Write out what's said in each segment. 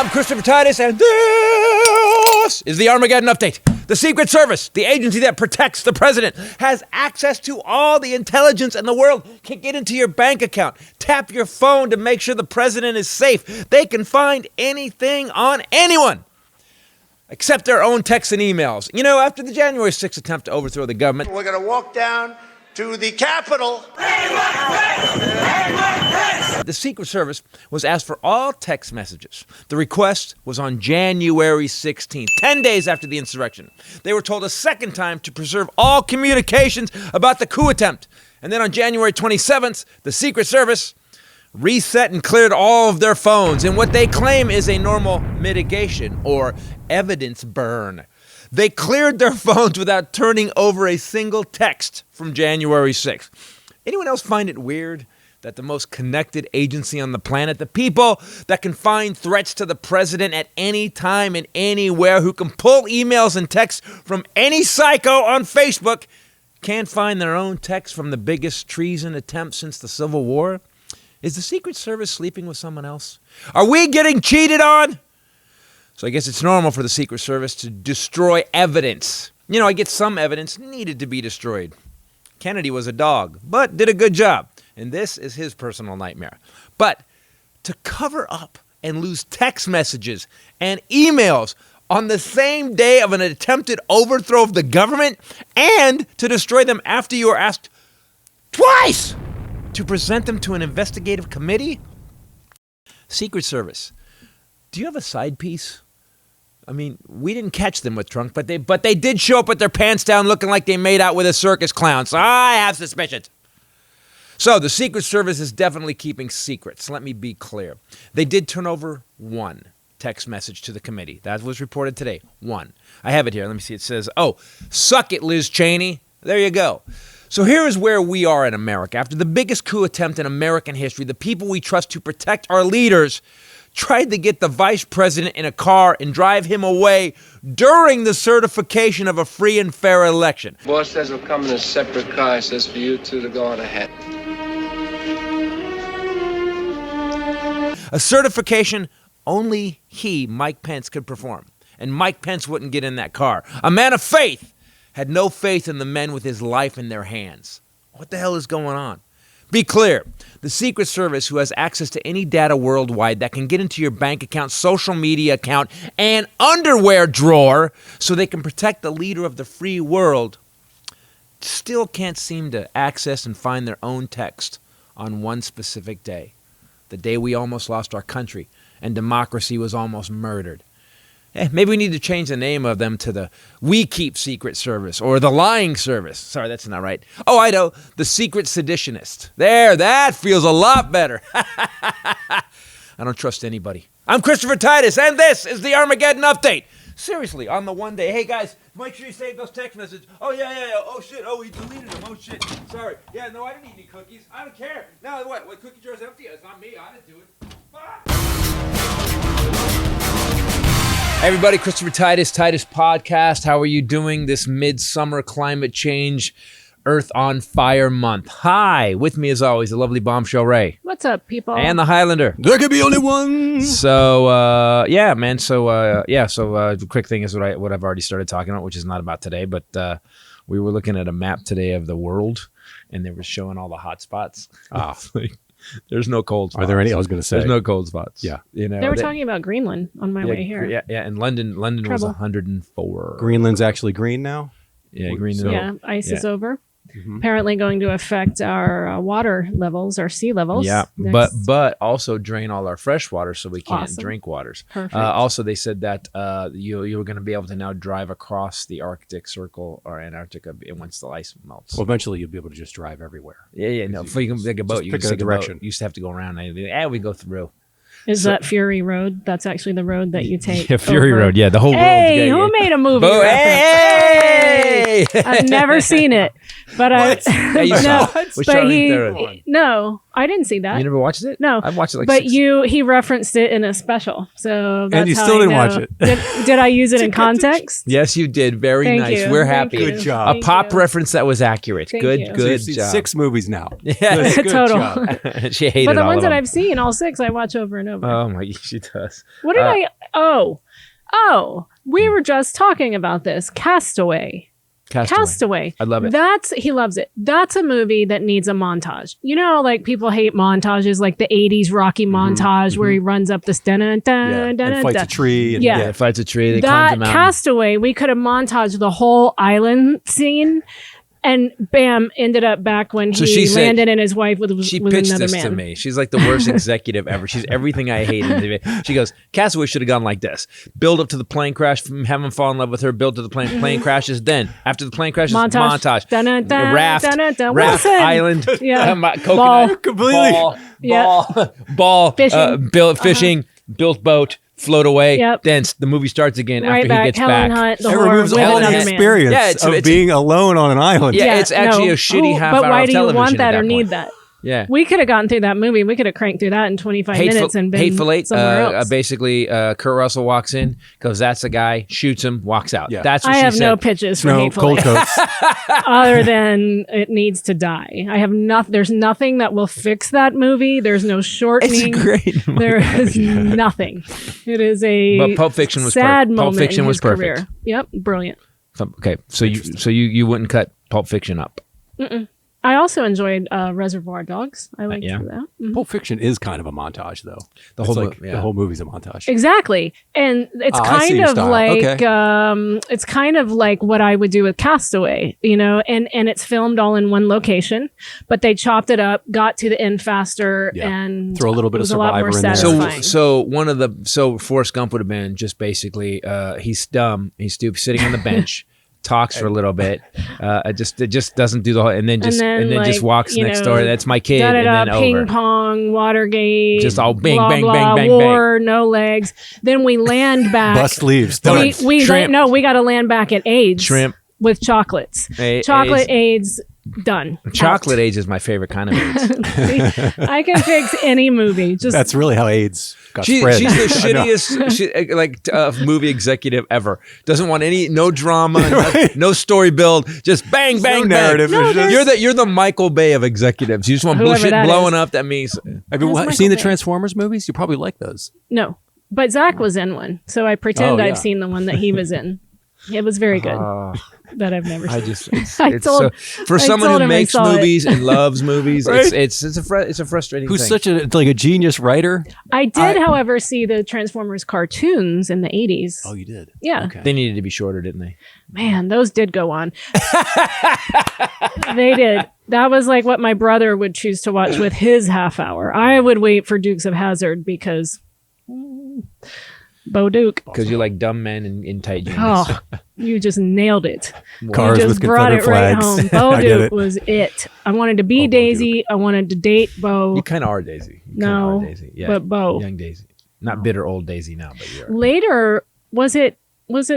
I'm Christopher Titus, and this is the Armageddon Update. The Secret Service, the agency that protects the president, has access to all the intelligence in the world, can get into your bank account, tap your phone to make sure the president is safe. They can find anything on anyone, except their own texts and emails. You know, after the January 6th attempt to overthrow the government, we're going to walk down to the Capitol. The Secret Service was asked for all text messages. The request was on January 16th, 10 days after the insurrection. They were told a second time to preserve all communications about the coup attempt. And then on January 27th, the Secret Service reset and cleared all of their phones in what they claim is a normal mitigation or evidence burn. They cleared their phones without turning over a single text from January 6th. Anyone else find it weird that the most connected agency on the planet, the people that can find threats to the president at any time and anywhere, who can pull emails and texts from any psycho on Facebook, can't find their own text from the biggest treason attempt since the Civil War? Is the Secret Service sleeping with someone else? Are we getting cheated on? So I guess it's normal for the Secret Service to destroy evidence. You know, I get some evidence needed to be destroyed. Kennedy was a dog, but did a good job. And this is his personal nightmare. But to cover up and lose text messages and emails on the same day of an attempted overthrow of the government, and to destroy them after you are asked twice to present them to an investigative committee? Secret Service, do you have a side piece? I mean, we didn't catch them with Trump, but they did show up with their pants down looking like they made out with a circus clown, so I have suspicions. So the Secret Service is definitely keeping secrets. Let me be clear. They did turn over one text message to the committee. That was reported today. One. I have it here. Let me see. It says, "Oh, suck it, Liz Cheney." There you go. So here is where we are in America. After the biggest coup attempt in American history, the people we trust to protect our leaders tried to get the vice president in a car and drive him away during the certification of a free and fair election. Boss says he'll come in a separate car. He says for you two to go on ahead. A certification only he, Mike Pence, could perform. And Mike Pence wouldn't get in that car. A man of faith had no faith in the men with his life in their hands. What the hell is going on? Be clear. The Secret Service, who has access to any data worldwide that can get into your bank account, social media account, and underwear drawer so they can protect the leader of the free world, still can't seem to access and find their own text on one specific day. The day we almost lost our country and democracy was almost murdered. Maybe we need to change the name of them to the We Keep Secret Service or the Lying Service. Sorry, that's not right. Oh, I know. The Secret Seditionist. There, that feels a lot better. I don't trust anybody. I'm Christopher Titus, and this is the Armageddon Update. Seriously, on the one day. Hey, guys, make sure you save those text messages. Oh, yeah. Oh, shit. Oh, he deleted them. Oh, shit. Sorry. Yeah, no, I didn't eat any cookies. I don't care. No, what cookie jar is empty? It's not me. I didn't do it. Fuck. Hey everybody, Christopher Titus Podcast. How are you doing this midsummer climate change, Earth on Fire month? Hi, with me as always, the lovely Bombshell Ray. What's up, people? And the Highlander. There could be only one. So, yeah, man. So, the quick thing is what I've already started talking about, which is not about today, but we were looking at a map today of the world, and they were showing all the hot spots. There's no cold spots. Are there any? I was going to say. There's no cold spots. Yeah. You know, they were talking about Greenland on my way here. Yeah. And London was 104. Greenland's actually green now? Yeah, Greenland. Yeah, ice is over. Mm-hmm. Apparently going to affect our water levels, our sea levels. Yeah, but also drain all our fresh water so we can't drink waters. Perfect. Also, they said that you're going to be able to now drive across the Arctic Circle or Antarctica once the ice melts. Well, eventually you'll be able to just drive everywhere. Yeah. No, if you can take a boat, you can take a direction. You used to have to go around. We go through. Is that Fury Road? That's actually the road that you take. Yeah, Fury Road. Yeah, the whole world. Hey, who made a movie? Hey! Hey. I've never seen it, but Yeah, you saw it. With but Charlize Theron. no, I didn't see that. You never watched it? No, I've watched it like but six. he referenced it in a special, so that's And you how still I didn't know. watch it. Did I use it in context? Yes, you did. Very Thank nice. you. We're Thank happy. you. Good job. A pop you. reference that was accurate. Thank Good, you. So good you've seen job. 6 movies now. Yeah. Good Total. job. She hated But the all ones of that them. I've seen, all 6, I watch over and over. Oh my, she does. What did I? Oh, we were just talking about this. Castaway. Castaway. I love it. He loves it. That's a movie that needs a montage. You know, like people hate montages, like the 80s Rocky montage where he runs up this And fights a tree. And, Yeah. Yeah, fights a tree. They That climbs a mountain. Castaway, we could have montaged the whole island scene, and bam, ended up back when So he she said- landed and his wife was She with pitched another this man. to me. She's like the worst executive ever. She's everything I hate. She goes, Castaway should have gone like this. Build up to the plane crash, from having fall in love with her, build to the plane crashes. Then, after the plane crashes, montage. Dun-dun-dun, Raft, dun-dun-dun. raft, Wilson. island, Yeah. coconut, Ball. Completely. ball, Fishing. built fishing, built boat, float away. Yep. Then the movie starts again Right after back. he gets Helen back. Hunt, the It whore removes with all the another man. experience Yeah, it's- of it's- being alone on an island. Yeah, it's actually a shitty half But hour why of do you want television that at or that need point. that? Yeah. We could have gotten through that movie. We could have cranked through that in 25 minutes and been Hateful Eight. somewhere else. Basically, Kurt Russell walks in, goes, "That's the guy." Shoots him, walks out. Yeah. That's what I she have said. no pitches for Snow, Hateful cold Eight, coats. other than it needs to die. I have nothing. There's nothing that will fix that movie. There's no It's shortening. a great movie. There is nothing. It is a But Pulp Fiction was sad perfect. moment Pulp Fiction in was his perfect. career. Yep, brilliant. Okay, so you wouldn't cut Pulp Fiction up. I also enjoyed Reservoir Dogs. I liked yeah. that. Mhm. Pulp Fiction is kind of a montage, though. The whole It's like yeah. the whole movie's a montage. Exactly, and it's I see kind your of style. like Okay. it's kind of like what I would do with Castaway, you know, and it's filmed all in one location, but they chopped it up, got to the end faster, Yeah. and Throw a little bit it of was a lot more Survivor in there. satisfying. So Forrest Gump would have been just basically he's dumb, he's stupid, sitting on the bench. Talks for a little bit, it just doesn't do the whole, and then just like, walks you next know, door. That's my kid, and da-da-da, then ping over. pong, Watergate, Just all bang, blah, bang, blah, bang, bang, war, no legs. Then we land back. Bust leaves. Done. Done. We Shrimp. we got to land back at AIDS. Shrimp. With chocolates. Chocolate AIDS done. Chocolate AIDS is my favorite kind of AIDS. I can fix any movie. Just That's really how AIDS got She's spread. the I know. shittiest movie executive ever. Doesn't want no drama, no story build. Just bang, bang, no bang. narrative. No, It's just- there's- You're the Michael Bay of executives. You just want Whoever bullshit that blowing is. up. That means Have you Michael seen the Bay? Transformers movies? You probably like those. no. But Zach was in one, so I pretend Oh, yeah. I've seen the one that he was in. It was very good, but I've never seen. I just I it's told- for I someone told who him I makes saw it. movies and loves movies. Right? It's a frustrating. Who's thing. such a genius writer? I did, however, see the Transformers cartoons in the 80s. Oh, you did. Yeah. Okay. They needed to be shorter, didn't they? Man, those did go on. They did. That was like what my brother would choose to watch with his half hour. I would wait for Dukes of Hazzard because Bo Duke. Because you like dumb men in tight jeans. Oh, you just nailed it. Cars You with just brought it Confederate right flags. home. Bo I get Duke it. was it. I wanted to be Oh, Bo Daisy. I wanted to date Bo. You kind of are Daisy. You No, kinda are Daisy. Yeah, but Bo. young Daisy, not bitter old Daisy now, but you are. Later, was it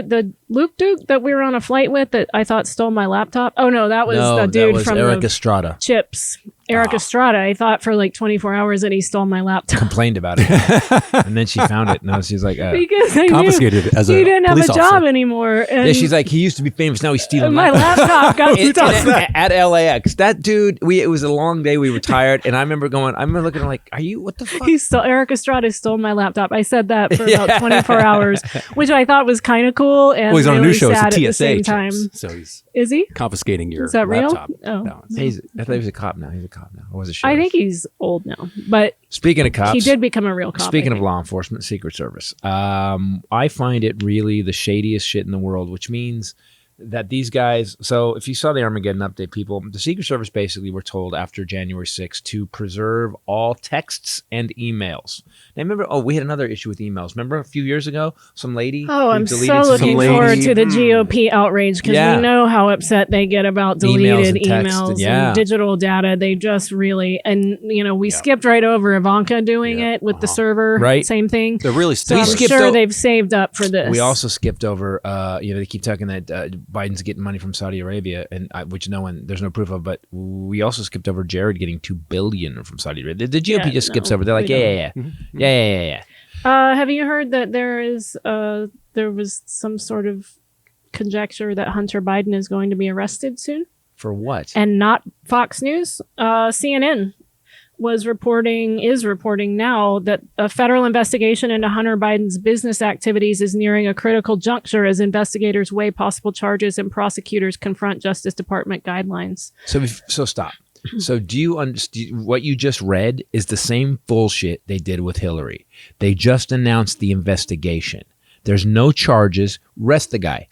the Luke Duke that we were on a flight with that I thought stole my laptop? Oh no, that was the dude that was from Eric the Estrada. Chips. Eric Estrada. I thought for like 24 hours that he stole my laptop. Complained about it, and then she found it. Now she's like, Because I Confiscated knew as a he didn't have a police job officer. anymore. And yeah, she's like, he used to be famous. Now he's stealing my laptop got at LAX. That dude, it was a long day. We were tired, and I remember looking at him like, "Are you? What the fuck?" Eric Estrada stole my laptop. I said that for about 24 hours, which I thought was kind of cool and Well, he's on a really new show. sad It's a at the TSA. same time. Chips, so he's Is he? confiscating your Is that real? laptop. Oh. No, I thought he was a cop now. He's a cop now. Or was it? I think he's old now, but Speaking of cops, he did become a real cop. Speaking I of think. law enforcement, Secret Service, I find it really the shadiest shit in the world, which means that these guys, so if you saw the Armageddon update, people, the Secret Service basically were told after January 6th to preserve all texts and emails. Now remember, we had another issue with emails. Remember a few years ago, some lady Oh, who I'm deleted so some looking lady- forward to the GOP outrage because Yeah. we know how upset they get about deleted and text emails and- yeah. digital data. They just really, and we skipped right over Ivanka doing it with the server. Right. Same thing. they're really So We I'm skipped sure o- they've saved up for this. We also skipped over, they keep talking that Biden's getting money from Saudi Arabia, and which there's no proof of. But we also skipped over Jared getting $2 billion from Saudi Arabia. The GOP just skips over. They're like, yeah. Have you heard that there was some sort of conjecture that Hunter Biden is going to be arrested soon? For what? And not Fox News. CNN is reporting now that a federal investigation into Hunter Biden's business activities is nearing a critical juncture as investigators weigh possible charges and prosecutors confront Justice Department guidelines. So stop. So do you understand what you just read is the same bullshit they did with Hillary? They just announced the investigation. There's no charges. Rest the guy.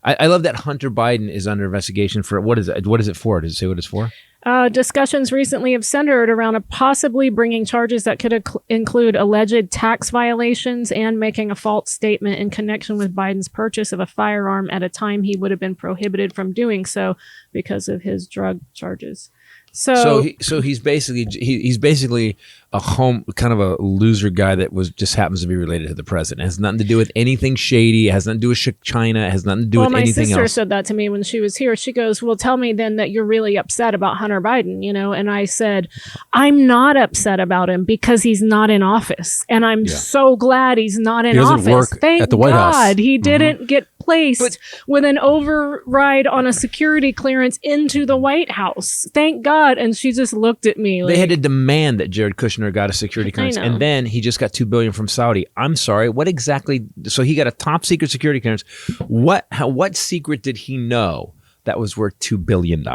I love that Hunter Biden is under investigation for what is it? What is it for? Does it say what it's for? Discussions recently have centered around possibly bringing charges that could include alleged tax violations and making a false statement in connection with Biden's purchase of a firearm at a time he would have been prohibited from doing so because of his drug charges. So he's basically a kind of a loser guy that just happens to be related to the president. It has nothing to do with anything shady. It has nothing to do with China. It has nothing to do with anything else. My sister said that to me when she was here. She goes, well, tell me then that you're really upset about Hunter Biden, And I said, I'm not upset about him because he's not in office. And I'm so glad he's not in office. Work Thank at the White God House. he didn't get placed with an override on a security clearance into the White House. Thank God. And she just looked at me like, they had to demand that Jared Kushner got a security clearance, and then he just got $2 billion from Saudi. I'm sorry, what exactly? So he got a top secret security clearance. What secret did he know that was worth $2 billion?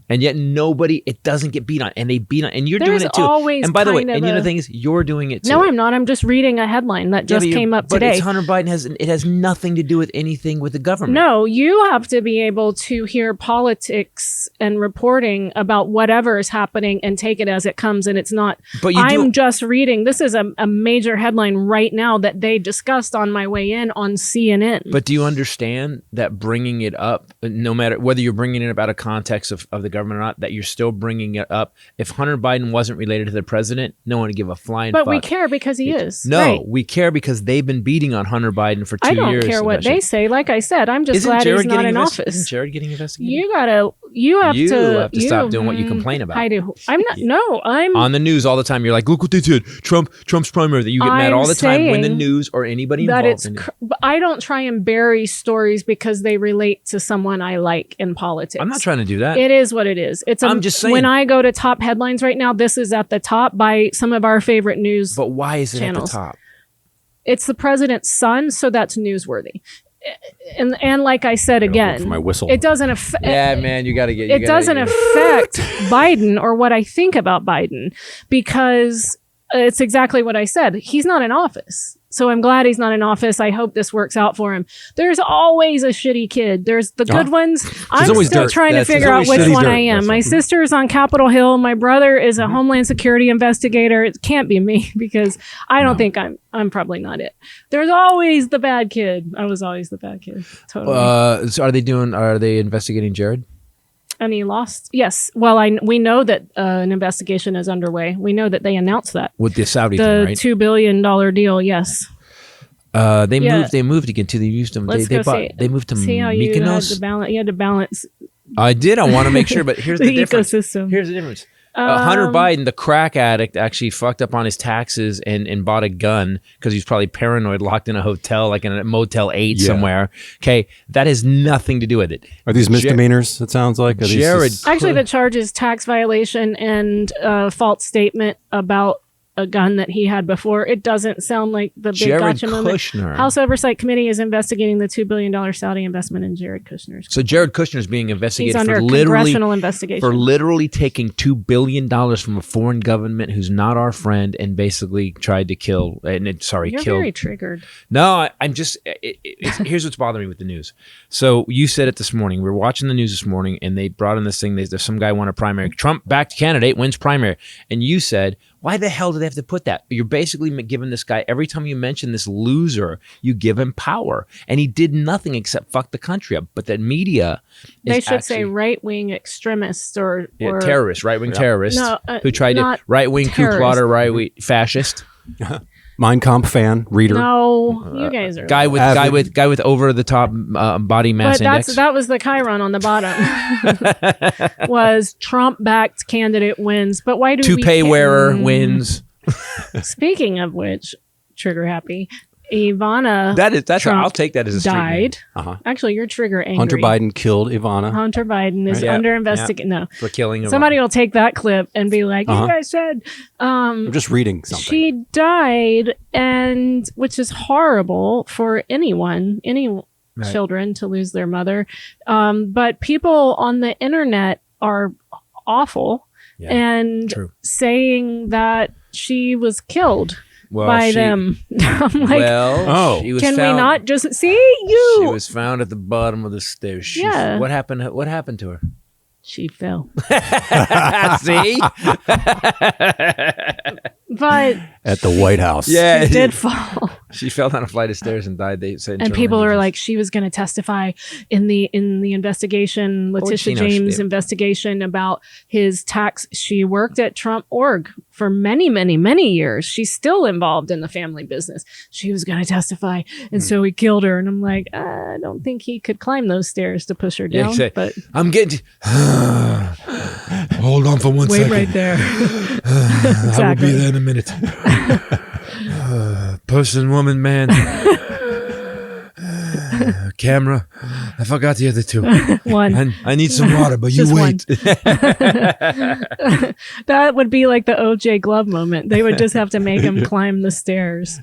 And yet it doesn't get beat on, and they beat on, and you're doing it too. And by the way, and the thing is, you're doing it too. No, I'm not. I'm just reading a headline that just came up today. But it's Hunter Biden it has nothing to do with anything with the government. No, you have to be able to hear politics and reporting about whatever is happening and take it as it comes, and it's not. But I'm just reading. This is a major headline right now that they discussed on my way in on CNN. But do you understand that bringing it up, no matter whether you're bringing it up out of context of the government or not, that you're still bringing it up? If Hunter Biden wasn't related to the president, no one would give a flying fuck. But we care because he is. No, right. We care because they've been beating on Hunter Biden for 2 years. I don't care what they say. Like I said, I'm just glad he's not in office. Isn't Jared getting investigated? You have to stop doing what you complain about. I do. I'm not. No, I'm on the news all the time. You're like, look what they did. Trump's primary. That you get mad all the time when the news or anybody involved in it. I don't try and bury stories because they relate to someone I like in politics. I'm not trying to do that. It is what it is. I'm just saying. When I go to top headlines right now, this is at the top by some of our favorite news. But why is it channels. At the top? It's the president's son, so that's newsworthy. And like I said again, for my whistle. It doesn't affect. Yeah, man, you got to get. It doesn't affect Biden or what I think about Biden because it's exactly what I said. He's not in office. So I'm glad he's not in office. I hope this works out for him. There's always a shitty kid. There's the good ones. I'm still trying to figure out which one I am. My sister's on Capitol Hill. My brother is a Homeland Security investigator. It can't be me because I don't think I'm probably not it. There's always the bad kid. I was always the bad kid. Totally. So are they investigating Jared? And he lost. Yes. Well, we know that an investigation is underway. We know that they announced that with the Saudi thing, right? $2 billion deal. Yes. They moved again to the Houston. They moved to Mykonos. You had to balance. I did. I want to make sure, but here's the difference. Ecosystem. Here's the difference. Hunter Biden, the crack addict, actually fucked up on his taxes and bought a gun because he's probably paranoid, locked in a hotel, like in a Motel 8 somewhere. Okay, that has nothing to do with it. Are these misdemeanors? It sounds like Jared. Actually, the charge is tax violation and false statement about a gun that he had before. It doesn't sound like the big Jared gotcha moment. Kushner. House Oversight Committee is investigating the $2 billion Saudi investment in Jared Kushner's. So Jared Kushner is being investigated He's under congressional investigation for literally taking $2 billion from a foreign government who's not our friend and basically tried to kill. You're very triggered. No, I'm just. Here's what's bothering me with the news. So you said it this morning. We were watching the news this morning, and they brought in this thing. There's some guy won a primary. Trump-backed candidate wins primary, and you said, why the hell do they have to put that? You're basically giving this guy, every time you mention this loser, you give him power. And he did nothing except fuck the country up. But that media They should say right-wing extremists or terrorists, right-wing terrorists who tried to right-wing coup plotter, right-wing fascist. Mein Kampf fan, reader. No, you guys are. Guy with over the top body mass But index. that was the Chiron on the bottom. Was Trump-backed candidate wins. But why do Toupee wearer wins. Speaking of which, trigger happy, Ivana That's Trump I'll take that as a street name. died. Actually, you're trigger angry. Hunter Biden killed Ivana. Hunter Biden is Yeah, under investigation. No, for killing somebody will take that clip and be like, "You guys said." I'm just reading something. She died, and which is horrible for anyone, any children to lose their mother. But people on the internet are awful and saying that she was killed by them. I'm like, she was can found, we not just see you? She was found at the bottom of the stairs. Yeah. What happened? What happened to her? She fell. See? But at the White House. Yeah, she did fall. She fell down a flight of stairs and died. They said, and people are like, she was going to testify in the investigation, Letitia James investigation about his tax. She worked at Trump org for many, many, many years. She's still involved in the family business. She was going to testify, and so he killed her. And I'm like, I don't think he could climb those stairs to push her down. But I'm getting. Hold on for one second. Wait right there. I will be there in a minute. Person, woman, man. Camera. I forgot the other two. One. I need some water, but you wait. That would be like the OJ Glove moment. They would just have to make him climb the stairs.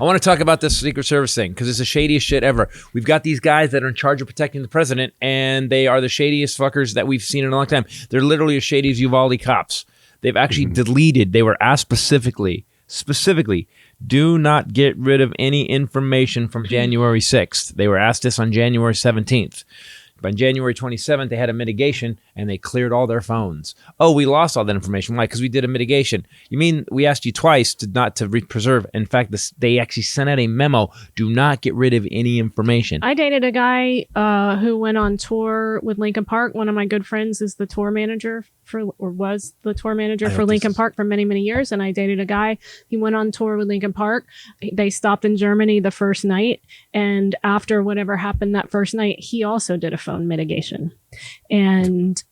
I want to talk about this Secret Service thing because it's the shadiest shit ever. We've got these guys that are in charge of protecting the president, and they are the shadiest fuckers that we've seen in a long time. They're literally as shady as Uvalde cops. They've actually deleted. They were asked specifically, do not get rid of any information from January 6th. They were asked this on January 17th. By January 27th, they had a mitigation, and they cleared all their phones. Oh, we lost all that information. Why? Because we did a mitigation. You mean we asked you twice not to preserve? In fact, they actually sent out a memo. Do not get rid of any information. I dated a guy who went on tour with Lincoln Park. One of my good friends is the tour manager was the tour manager for Lincoln Park for many, many years. And I dated a guy. He went on tour with Lincoln Park. They stopped in Germany the first night. And after whatever happened that first night, he also did a phone mitigation. And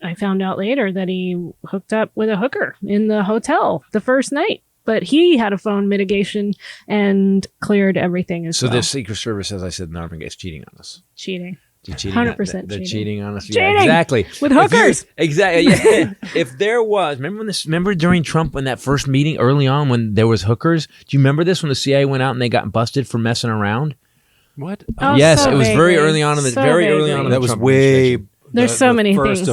I found out later that he hooked up with a hooker in the hotel the first night. But he had a phone mitigation and cleared everything as well. So the Secret Service, as I said, never gets cheating on us. Cheating. 100% they're cheating on us. Cheating. Yeah, exactly. With hookers. Exactly. Yeah. If there was, remember during Trump when that first meeting early on when there was hookers? Do you remember this when the CIA went out and they got busted for messing around? What? Oh, yes, so it was vaguely. very early on in the That was way. There's so many things.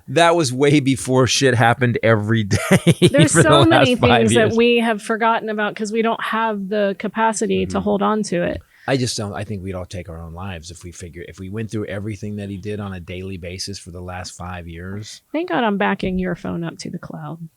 That was way before shit happened every day. There's so many things years. that we have forgotten about because we don't have the capacity to hold on to it. I just don't. I think we'd all take our own lives if we went through everything that he did on a daily basis for the last 5 years. Thank God I'm backing your phone up to the cloud.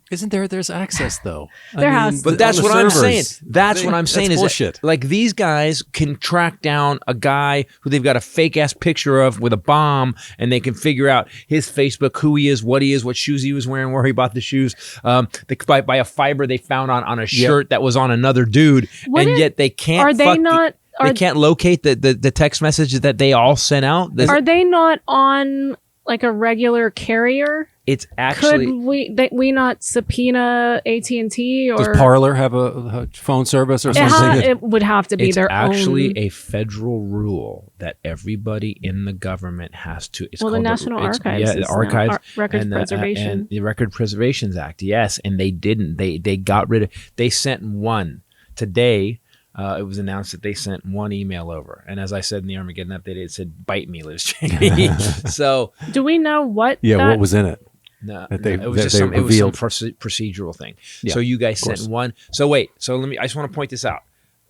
Isn't there's access though? But that's what I'm saying. That's what I'm saying is bullshit. Like these guys can track down a guy who they've got a fake ass picture of with a bomb, and they can figure out his Facebook, who he is, what shoes he was wearing, where he bought the shoes. By a fiber they found on a shirt that was on another dude, yet they can't. They can't locate the text messages that they all sent out. Are they not on like a regular carrier? It's actually. Could we not subpoena AT&T or does Parler have a phone service or something? It would have to be their own. It's actually a federal rule that everybody in the government has to. It's the National Archives, the Archives, Record Preservation, and the Record Preservations Act. Yes, and they didn't. They got rid of. They sent one today. It was announced that they sent one email over. And as I said in the Armageddon update, it said, "Bite me, Liz Cheney." So do we know what? What was in it? No, it was just some procedural thing. Yeah, so you guys sent one. So wait. So I just want to point this out.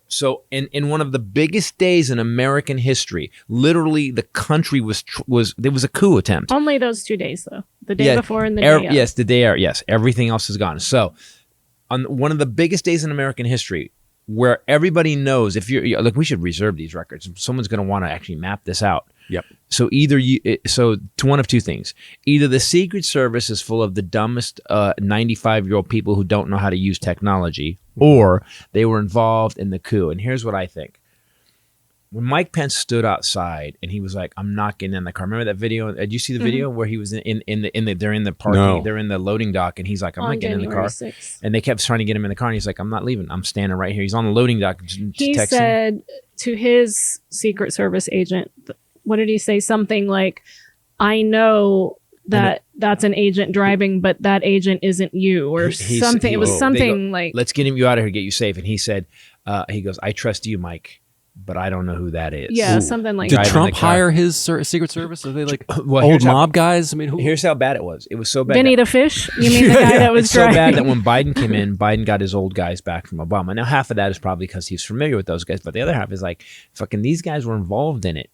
So in one of the biggest days in American history, literally the country there was a coup attempt. Only those 2 days though. The day before and the day of. Yes, the day after. Yes, everything else is gone. So on one of the biggest days in American history, where everybody knows, if you're like, we should reserve these records. Someone's going to want to actually map this out. Yep. So either one of two things. Either the Secret Service is full of the dumbest 95-year-old people who don't know how to use technology, or they were involved in the coup. And here's what I think. When Mike Pence stood outside and he was like, "I'm not getting in the car." Remember that video? Did you see the video where he was they're in the parking, No. they're in the loading dock, and he's like, "I'm not getting in the car." 6th. And they kept trying to get him in the car, and he's like, "I'm not leaving. I'm standing right here." He's on the loading dock. He said to his Secret Service agent, what did he say? Something like, "I know that that's an agent driving, but that agent isn't you," or something. It was something like, "Let's get you out of here, get you safe." And he said, he goes, "I trust you, Mike, but I don't know who that is." Yeah, something like Did that. Trump hire his Secret Service? Are they like Well, old here's how- mob guys? I mean, who? Here's how bad it was. It was so bad. Benny the Fish? You mean the guy that was It's so driving? bad that when Biden came in, Biden got his old guys back from Obama. Now, half of that is probably because he's familiar with those guys, but the other half is like, fucking these guys were involved in it.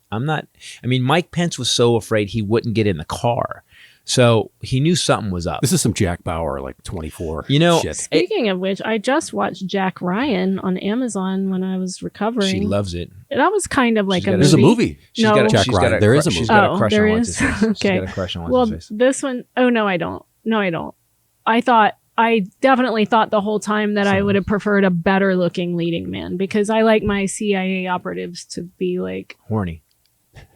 Mike Pence was so afraid he wouldn't get in the car. So he knew something was up. This is some Jack Bauer, like 24. You know, shit. Speaking of which, I just watched Jack Ryan on Amazon when I was recovering. She loves it. That was kind of like She's got a movie. There's a movie. No. Jack Ryan. There is a movie. She's got Oh, a crush there on is? what's his face. Okay. She's got a crush on Well, what's his face. this one, oh no, I don't. No, I don't. I definitely thought the whole time that I would have preferred a better looking leading man, because I like my CIA operatives to be like, Horny.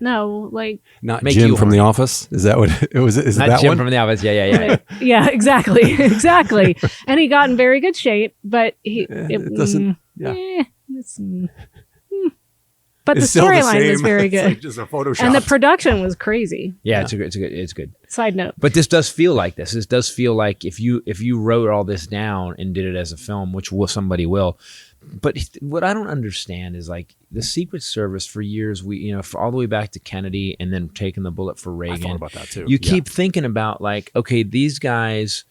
no, like, Not Make Jim you from horny. The Office. Is that what it was? Is it Not that Jim one? from the office. Yeah. yeah, exactly. Exactly. And he got in very good shape, but it doesn't. Yeah. But It's the still the storyline was same. very It's good. like just a Photoshop. And the production was crazy. Yeah, it's good. Side note. But this does feel like this. This does feel like if you wrote all this down and did it as a film, which somebody will. But what I don't understand is like the Secret Service for years, for all the way back to Kennedy and then taking the bullet for Reagan. I thought about that too. You keep thinking about like, okay, these guys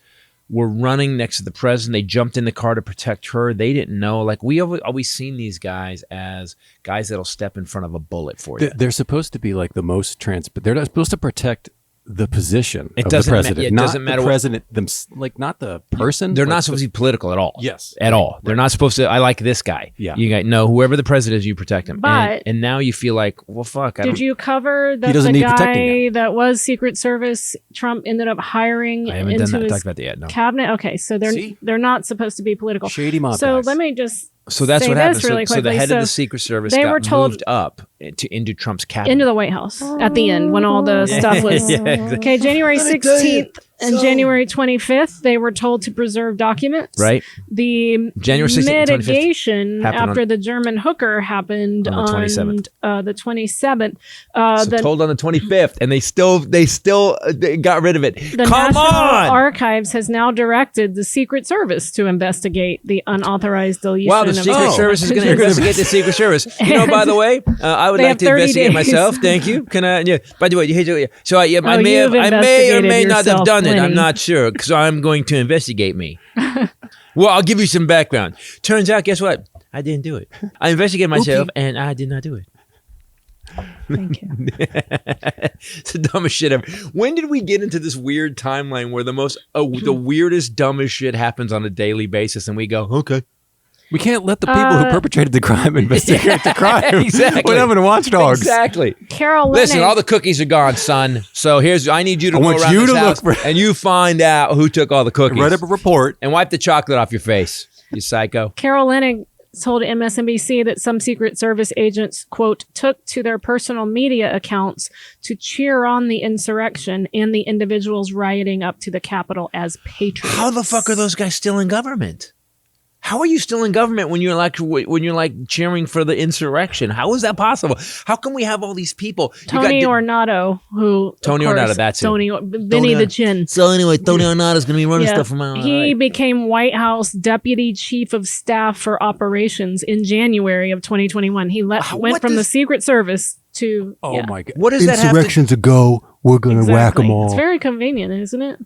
were running next to the president. They jumped in the car to protect her. They didn't know. Like we always seen these guys as guys that'll step in front of a bullet for you. They're supposed to be like the most but they're not supposed to protect the position It of doesn't the ma- president. yeah, it not doesn't matter the what- president, like not the person. They're like not supposed to be political at all. Yes. At all. They're not supposed to, I like this guy. Yeah. You guys know whoever the president is, you protect him. But- and now you feel like, well, fuck. Did you cover that doesn't the need protecting guy that was Secret Service Trump ended up hiring I haven't into done that. his Talked about that yet. No. cabinet? Okay, so See? they're not supposed to be political. Shady mob So guys. let me just So that's say what happened. this really So the quickly. head So of the Secret Service they got were told- moved up into Trump's cabinet. into the White House at the end when all the stuff was Yeah, exactly. okay. January 16th and January 25th, they were told to preserve documents. Right? The January 16th and 25th mitigation happened after on- the German hooker happened On the 27th. The 27th. So told on the 25th, and they still they got rid of it. The Come National on! Archives has now directed the Secret Service to investigate the unauthorized deletion Wow, the of Secret Service is going to investigate the Secret Service. You know, by the way, I would They like have to 30 investigate days. myself. Thank you. Can I? Yeah. By the way, so I Oh, may you've I may or investigated may not have yourself, done it. I'm Lenny. not sure because I'm going to investigate me. Well, I'll give you some background. Turns out, guess what? I didn't do it. I investigated myself, and I did not do it. Thank you. It's the dumbest shit ever. When did we get into this weird timeline where the weirdest, dumbest shit happens on a daily basis, and we go, okay. we can't let the people who perpetrated the crime investigate the crime. Exactly. What happened to watchdogs? Exactly. Carol Listen, Lennig- all the cookies are gone, son. So I need you to I go want around you this to house look for- and you find out who took all the cookies. Write up a report. And wipe the chocolate off your face, you psycho. Carol Lennig told MSNBC that some Secret Service agents, quote, took to their personal media accounts to cheer on the insurrection and the individuals rioting up to the Capitol as patriots. How the fuck are those guys still in government? How are you still in government when you're like cheering for the insurrection? How is that possible? How can we have all these people? Tony Ornado, who Tony of course, Ornado, that's him. Vinny the Chin. So anyway, Tony Ornado is going to be running stuff from out. He became White House Deputy Chief of Staff for Operations in January of 2021. He went what from the does- Secret Service to Oh my God. What does that have to? Insurrections ago, we're going to whack them all. It's very convenient, isn't it?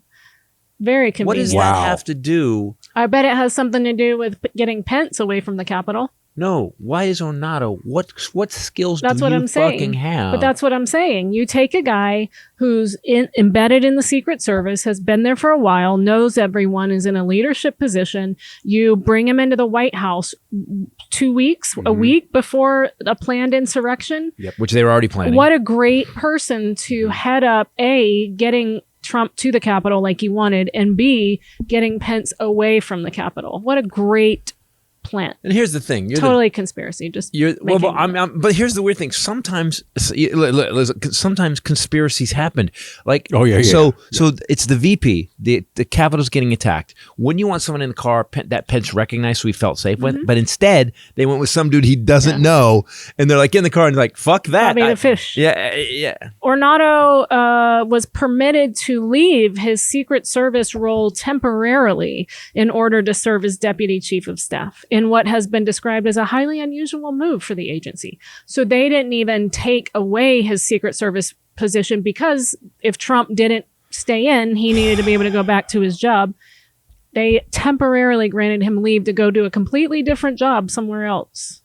Very What convenient. does that have to do? I bet it has something to do with getting Pence away from the Capitol. No, why is Ornado? What skills That's do what you I'm saying. fucking have? But that's what I'm saying. You take a guy who's embedded in the Secret Service, has been there for a while, knows everyone, is in a leadership position. You bring him into the White House 2 weeks, a week before a planned insurrection. Yep, which they were already planning. What a great person to head up, A, getting Trump to the Capitol like he wanted, and B, getting Pence away from the Capitol. What a great plan. And here's the thing. You're totally conspiracy. Just but here's the weird thing. Sometimes conspiracies happen. Like So it's the VP. The Capitol's getting attacked. Wouldn't you want someone in the car that Pence recognized so he felt safe with? But instead they went with some dude he doesn't know, and they're like in the car and like fuck that. Bobby the fish. Yeah. Ornado was permitted to leave his Secret Service role temporarily in order to serve as deputy chief of staff, in what has been described as a highly unusual move for the agency. So they didn't even take away his Secret Service position, because if Trump didn't stay in, he needed to be able to go back to his job. They temporarily granted him leave to go do a completely different job somewhere else.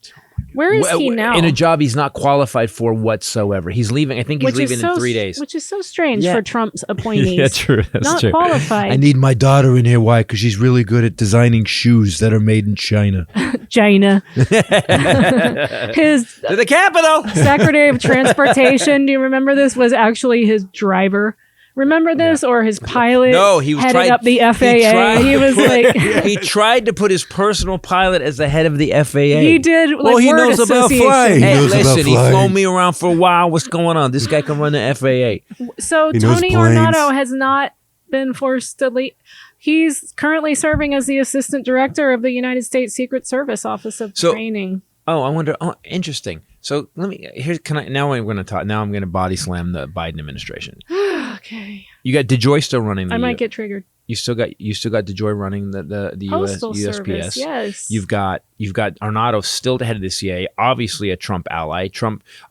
Where is he now? In a job he's not qualified for whatsoever. He's leaving. I think he's leaving in 3 days. Which is so strange for Trump's appointees. Yeah, true. That's not true. qualified. I need my daughter in here. Why? Because she's really good at designing shoes that are made in China. China. His To the Capitol. Secretary of Transportation, do you remember this, was actually his driver? Remember this? Or his pilot? No, he was headed up the FAA. He was like... he tried to put his personal pilot as the head of the FAA. He did like he word knows about association. flying. Hey, knows about listen, he flying. flown me around for a while. What's going on? This guy can run the FAA. So He knows Tony planes. Ornado has not been forced to leave. He's currently serving as the assistant director of the United States Secret Service Office of Training. Oh, I wonder. Oh, interesting. So let me. Now I'm going to talk. Now I'm going to body slam the Biden administration. Okay. You got DeJoy still running. I might get triggered. You still got DeJoy running the Postal USPS. Service, yes. You've got Ornado still the head of the CIA, obviously a Trump ally.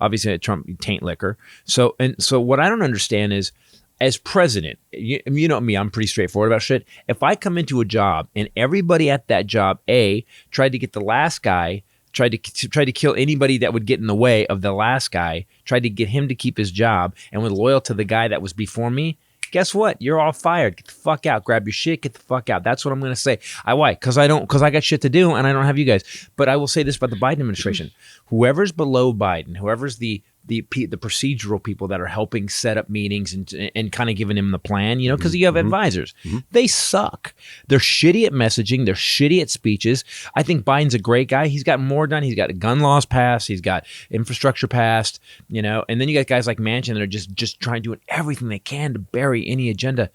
Obviously a Trump taint liquor. So what I don't understand is, as president, you know me, I'm pretty straightforward about shit. If I come into a job and everybody at that job, tried to get the last guy, tried to kill anybody that would get in the way of the last guy, tried to get him to keep his job, and was loyal to the guy that was before me, guess what? You're all fired. Get the fuck out. Grab your shit. Get the fuck out. That's what I'm going to say. Why? Because I got shit to do and I don't have you guys. But I will say this about the Biden administration. Whoever's below Biden, whoever's the procedural people that are helping set up meetings and kind of giving him the plan, because you have advisors. They suck. They're shitty at messaging. They're shitty at speeches. I think Biden's a great guy. He's got more done. He's got gun laws passed. He's got infrastructure passed, and then you got guys like Manchin that are just trying to do everything they can to bury any agenda.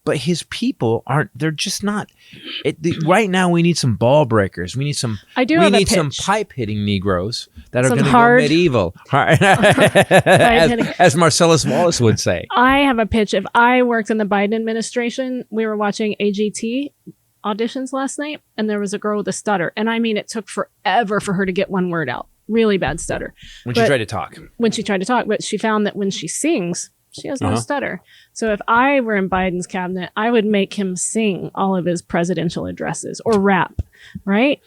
But his people they're just not. Right now, we need some ball breakers. We need some some pipe hitting Negroes that are going to go medieval. as Marcellus Wallace would say. I have a pitch. If I worked in the Biden administration, we were watching AGT auditions last night, and there was a girl with a stutter. And I mean, it took forever for her to get one word out. Really bad stutter. When she tried to talk. But she found that when she sings, she has no stutter. So if I were in Biden's cabinet, I would make him sing all of his presidential addresses or rap, right?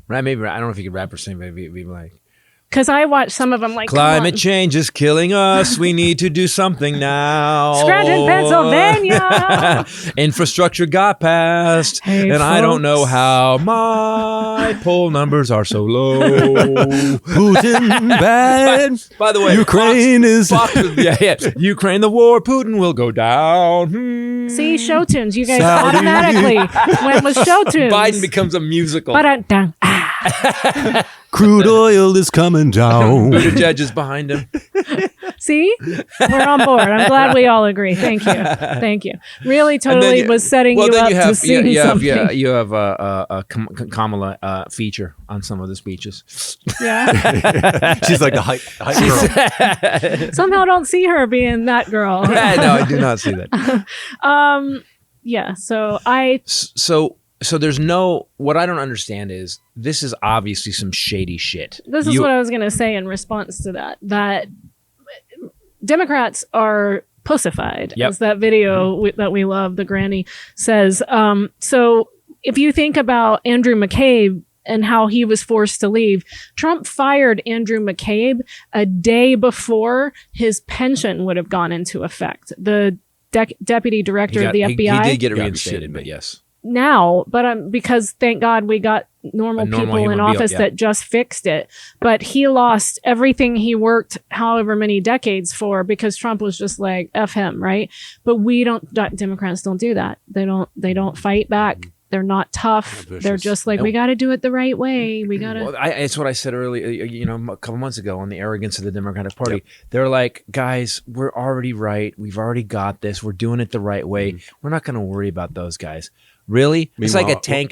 Right, maybe. I don't know if you could rap or sing, but it'd be like... Because I watch some of them like, climate change is killing us. We need to do something now. Scranton, Pennsylvania. Infrastructure got passed. Hey, and folks. I don't know how my poll numbers are so low. Putin bad. By the way, Ukraine Ukraine, the war, Putin will go down. See, show tunes. You guys Saudi. automatically went with show tunes. Biden becomes a musical. Ba-da-dum. Crude oil is coming down. Buttigieg is behind him. See? We're on board. I'm glad we all agree. Thank you. Thank you. Really totally was setting you up to sing something. You have a Kamala feature on some of the speeches. Yeah. She's like the hype girl. Somehow don't see her being that girl. No, I do not see that. Yeah. So So there's what I don't understand is this is obviously some shady shit. This is what I was going to say in response to that Democrats are pussified, as that video that we love, the granny says. So if you think about Andrew McCabe and how he was forced to leave. Trump fired Andrew McCabe a day before his pension would have gone into effect. The deputy director of the FBI. He did get it reinstated, but yes. Now, but because thank God we got normal people in office that just fixed it. But he lost everything he worked however many decades for because Trump was just like, F him, right? But Democrats don't do that. They don't fight back. They're not tough. They're just like, we got to do it the right way. We got to. Well, it's what I said earlier, a couple months ago on the arrogance of the Democratic Party. Yep. They're like, guys, we're already right. We've already got this. We're doing it the right way. We're not going to worry about those guys. Really? It's like a tank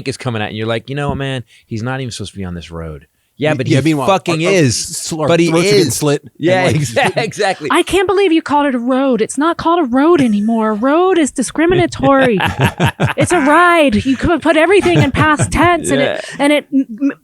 is coming at you. And you're like, you know what, man? He's not even supposed to be on this road. Yeah, but he fucking is. But he is. Slit. Yeah, exactly. I can't believe you called it a road. It's not called a road anymore. A road is discriminatory. It's a ride. You could put everything in past tense, and it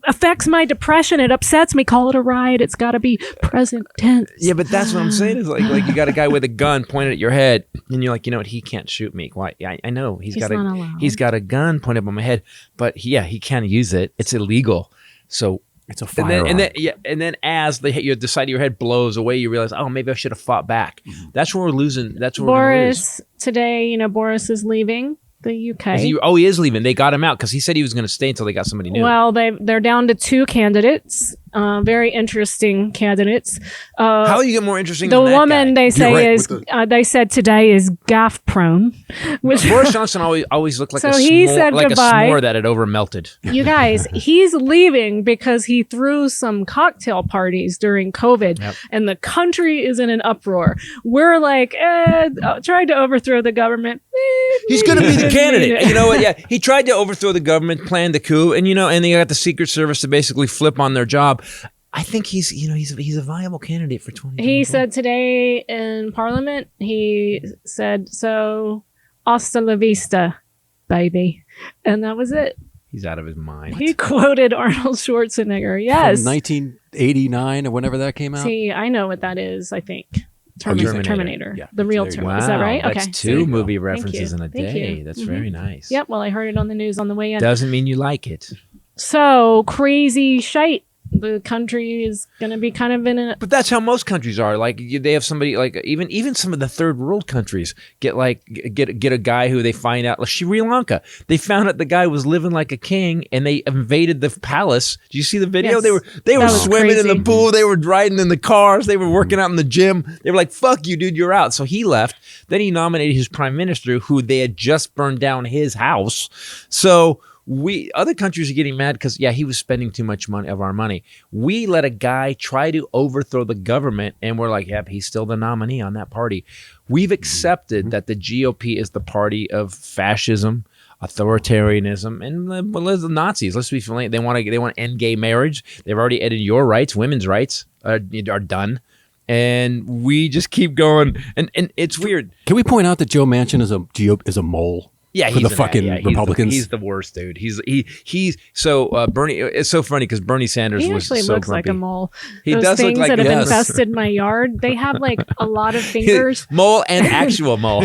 affects my depression. It upsets me. Call it a ride. It's got to be present tense. Yeah, but that's what I'm saying. Is like you got a guy with a gun pointed at your head, and you're like, you know what? He can't shoot me. Why? I know he's got a gun pointed up on my head, but he can't use it. It's illegal. So. It's a firearm. And then as the side of your head blows away, you realize, oh, maybe I should have fought back. That's where we're losing. That's where Boris today. Boris is leaving the UK. He is leaving. They got him out because he said he was going to stay until they got somebody new. Well, they're down to 2 candidates. Very interesting candidates. How do you get more interesting? The than woman that guy? they said today is gaffe prone. Boris Johnson always looked like so a s'more that had over melted. You guys, he's leaving because he threw some cocktail parties during COVID, and the country is in an uproar. We're like, trying to overthrow the government. He's going to be the candidate. You know what? Yeah, he tried to overthrow the government, planned the coup, and they got the Secret Service to basically flip on their job. I think he's a viable candidate for 2024. He said today in Parliament, he said, so hasta la vista, baby. And that was it. He's out of his mind. He quoted Arnold Schwarzenegger. Yes. From 1989 or whenever that came out. See, I know what that is, I think. Terminator. Yeah. The real Terminator. Wow, Is that right? That's okay. 2 movie references in a day. That's very nice. Yep. Well, I heard it on the news on the way in. Doesn't mean you like it. So crazy shite. The country is going to be kind of in a... But that's how most countries are. Like they have somebody like even some of the third world countries get a guy who they find out, like Sri Lanka. They found out the guy was living like a king and they invaded the palace. Did you see the video? Yes. They were swimming crazy. in the pool. They were riding in the cars. They were working out in the gym. They were like, fuck you, dude, you're out. So he left. Then he nominated his prime minister who they had just burned down his house. So... other countries are getting mad because, he was spending too much money of our money. We let a guy try to overthrow the government, and we're like, yep, he's still the nominee on that party. We've accepted that the GOP is the party of fascism, authoritarianism, and the Nazis. Let's be frank, they want to end gay marriage. They've already ended your rights, women's rights are done. And we just keep going, and it's weird. Can we point out that Joe Manchin is a mole? Yeah, for the fucking Republicans. He's the worst, dude. He's so Bernie. It's so funny because Bernie Sanders was so grumpy. He actually looks like a mole. He Those does look things like that have yes. infested my yard. They have like a lot of fingers. Mole and actual mole.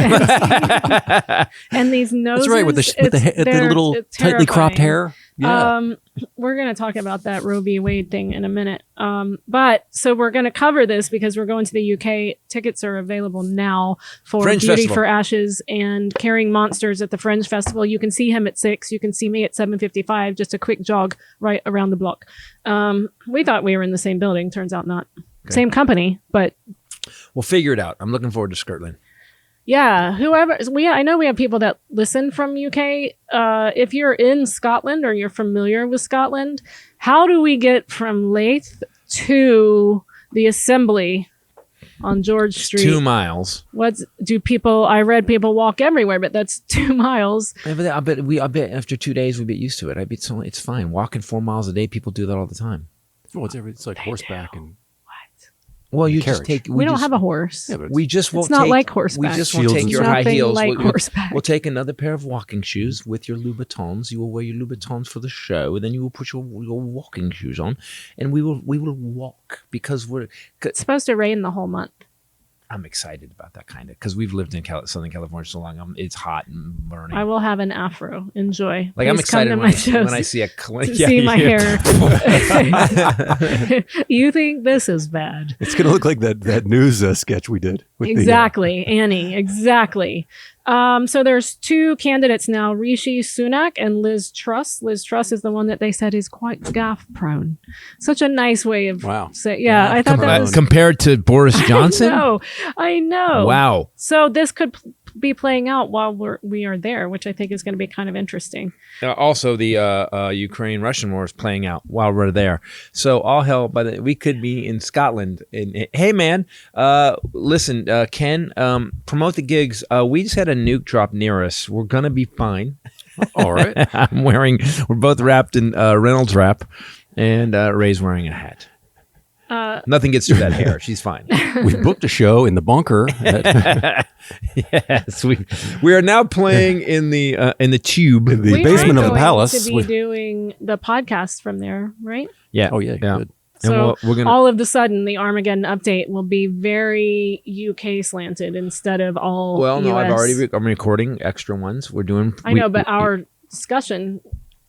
And these noses. That's right, with the little tightly cropped hair. Yeah. We're going to talk about that Roe v. Wade thing in a minute. But so we're going to cover this because we're going to the UK. Tickets are available now for Fringe Beauty Festival. for Ashes and Carrying Monsters at the Fringe Festival. You can see him at 6. You can see me at 7:55. Just a quick jog right around the block. We thought we were in the same building. Turns out not. Okay. Same company, but we'll figure it out. I'm looking forward to Skirtland. Yeah, I know we have people that listen from UK. If you're in Scotland or you're familiar with Scotland, how do we get from Leith to the Assembly on George Street? 2 miles. I read people walk everywhere, but that's 2 miles. I bet after 2 days we get used to it. I bet it's fine. Walking 4 miles a day, people do that all the time. Well, it's like horseback and. Well, you carriage. just take. We don't have a horse. Yeah, we just won't. It's not like horseback. We just won't take your high heels. Like horseback. We'll take another pair of walking shoes with your Louboutins. You will wear your Louboutins for the show, and then you will put your walking shoes on, and we will walk because It's supposed to rain the whole month. I'm excited about that kind of because we've lived in Southern California so long. It's hot and burning. I will have an afro. Enjoy. Like I'm Please come excited to when my I shows see a to see my hair. You think this is bad? It's going to look like that news sketch we did. With Exactly, Annie. Exactly. So there's 2 candidates now, Rishi Sunak and Liz Truss. Liz Truss is the one that they said is quite gaffe prone. Such a nice way of saying, yeah, I thought that was compared to Boris Johnson. I know. Wow. So this could be playing out while we are there, which I think is going to be kind of interesting. Also, the Ukraine-Russian war is playing out while we're there. So all hell, we could be in Scotland. Hey, man, listen, Ken, promote the gigs. We just had a nuke drop near us. We're gonna be fine. All right. We're both wrapped in Reynolds wrap, and Ray's wearing a hat. Nothing gets through that hair. She's fine. We booked a show in the bunker. Yes, we are now playing in the tube, the basement of the palace. To be doing the podcast from there, right? Yeah. Oh yeah. Good. So we're gonna, all of the sudden, the Armageddon update will be very UK slanted instead of all. Well, no, US. I'm recording extra ones. We're doing. I know, but our discussion.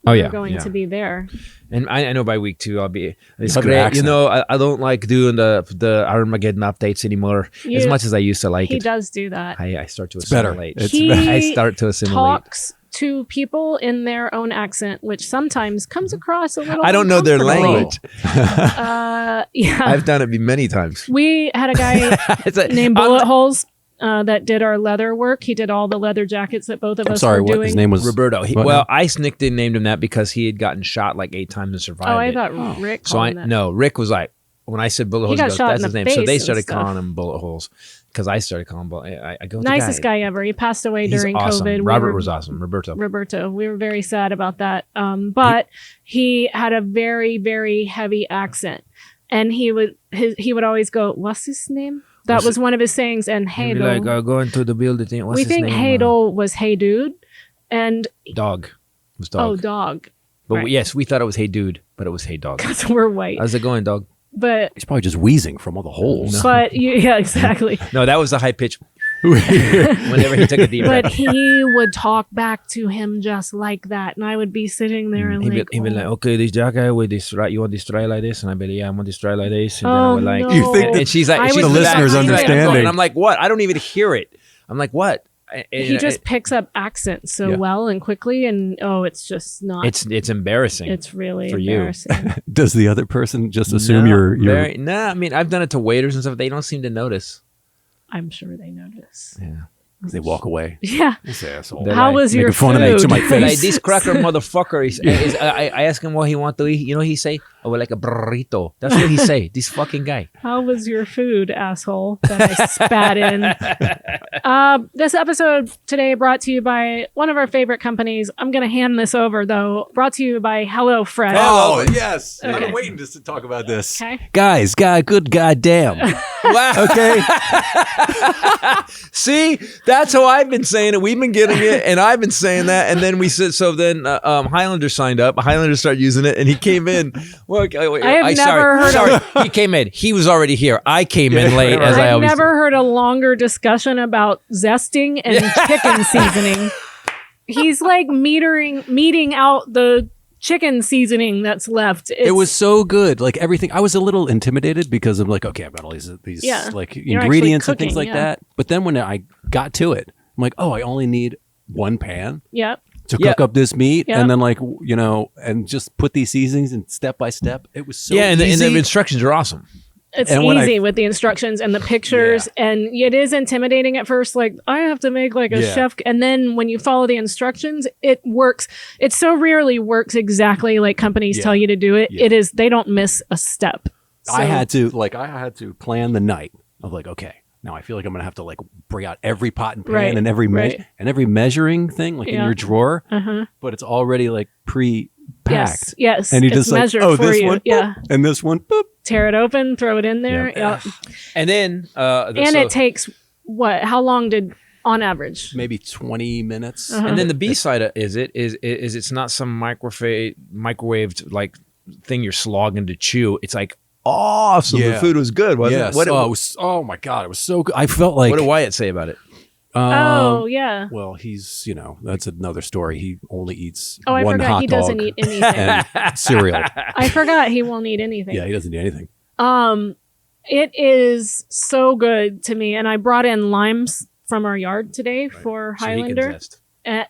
Oh yeah, going to be there. And I know by week 2 I'll be. It's Have great. accent. I don't like doing the Armageddon updates anymore as much as I used to like he it. He does do that. I start to better. assimilate. I start to assimilate. Talks to people in their own accent, which sometimes comes across a little. I don't know their language. Yeah, I've done it many times. We had a guy named Bullet Holes. That did our leather work. He did all the leather jackets that both of us were doing. His name was Roberto. I named him that because he had gotten shot like 8 times and survived. Oh, I thought Rick. Rick was like, when I said Bullet Holes, he goes, that's his name. So they started calling him Bullet Holes because I started calling him. I go, nicest guy ever. He passed away during awesome. COVID. Robert was awesome. Roberto. We were very sad about that. But he had a very, very heavy accent, and he would always go, "What's his name?" That was one of his sayings. And hey, like going to the building. We think hey was hey dude, and dog was dog. Oh, dog. But right. Yes, we thought it was hey dude, but it was hey dog. Because we're white. How's it going, dog? But he's probably just wheezing from all the holes. But yeah, exactly. No, that was the high pitch. Whenever he took a deep breath. But he would talk back to him just like that, and I would be sitting there and he'd be like, okay, this jacket with this, right? You want this try like this? And I'd be like, yeah, I want this try like this. And then I would like, no. You think and she's like, the listener's understanding. And I'm like, what? I don't even hear it. I'm like, what? He just picks up accents so well and quickly, and it's just not. It's embarrassing. It's really for embarrassing. You. Does the other person just assume you're? No, I mean, I've done it to waiters and stuff. They don't seem to notice. I'm sure they notice. Yeah. They walk away. Yeah. This asshole. How was your food? Making fun of me to my face. Like, this cracker motherfucker. I asked him what he want to eat. You know what he say? Oh, like a burrito. That's what he say. This fucking guy. How was your food, asshole? That I spat in. This episode today brought to you by one of our favorite companies. I'm going to hand this over, though. Brought to you by HelloFresh. Oh, yes. Okay. I've been waiting just to talk about this. Okay. Guys, good goddamn. Wow. Okay. See, that's how I've been saying it. We've been getting it, and I've been saying that. And then we said, so then Highlander signed up. Highlander started using it, and he came in. Well, I have never heard He came in. He was already here. I came in late, as I I've always never heard a longer discussion about zesting and chicken seasoning. He's like meeting out the chicken seasoning that's left. It was so good. Like everything. I was a little intimidated because I'm like, okay, I've got all these like You're ingredients cooking, and things like that. But then when I got to it, I'm like, oh, I only need one pan. Yep. To cook up this meat, Yep. and then and just put these seasonings in step by step. It was so and easy. the instructions are awesome. It's And when easy with the instructions and the pictures, and it is intimidating at first. Like, I have to make like a chef, and then when you follow the instructions, it works. It so rarely works exactly like companies tell you to do it. Yeah. It is, they don't miss a step. So, I had to plan the night of like, okay, now I feel like I'm gonna have to like bring out every pot and pan Right, and every and every measuring thing like in Yeah. your drawer, Uh-huh. but it's already like pre-packed. Yes. And you it's just like, measured oh, for this you. one, Yeah. boop, and this one, boop. Tear it open, throw it in there. Yeah. And then It takes what? How long did on average? Maybe 20 minutes. Uh-huh. And then the B side is it's not some microwaved like thing you're slogging to chew. It's like awesome. The Yeah. food was good, wasn't Yes. it? Oh my God, it was so good. I felt like. What did Wyatt say about it? Oh yeah. Well, he's that's another story. He only eats Oh, I one forgot hot he dog doesn't eat anything. and cereal. I forgot he won't eat anything. Yeah, he doesn't eat anything. It is so good to me, and I brought in limes from our yard today for So he can Highlander. zest.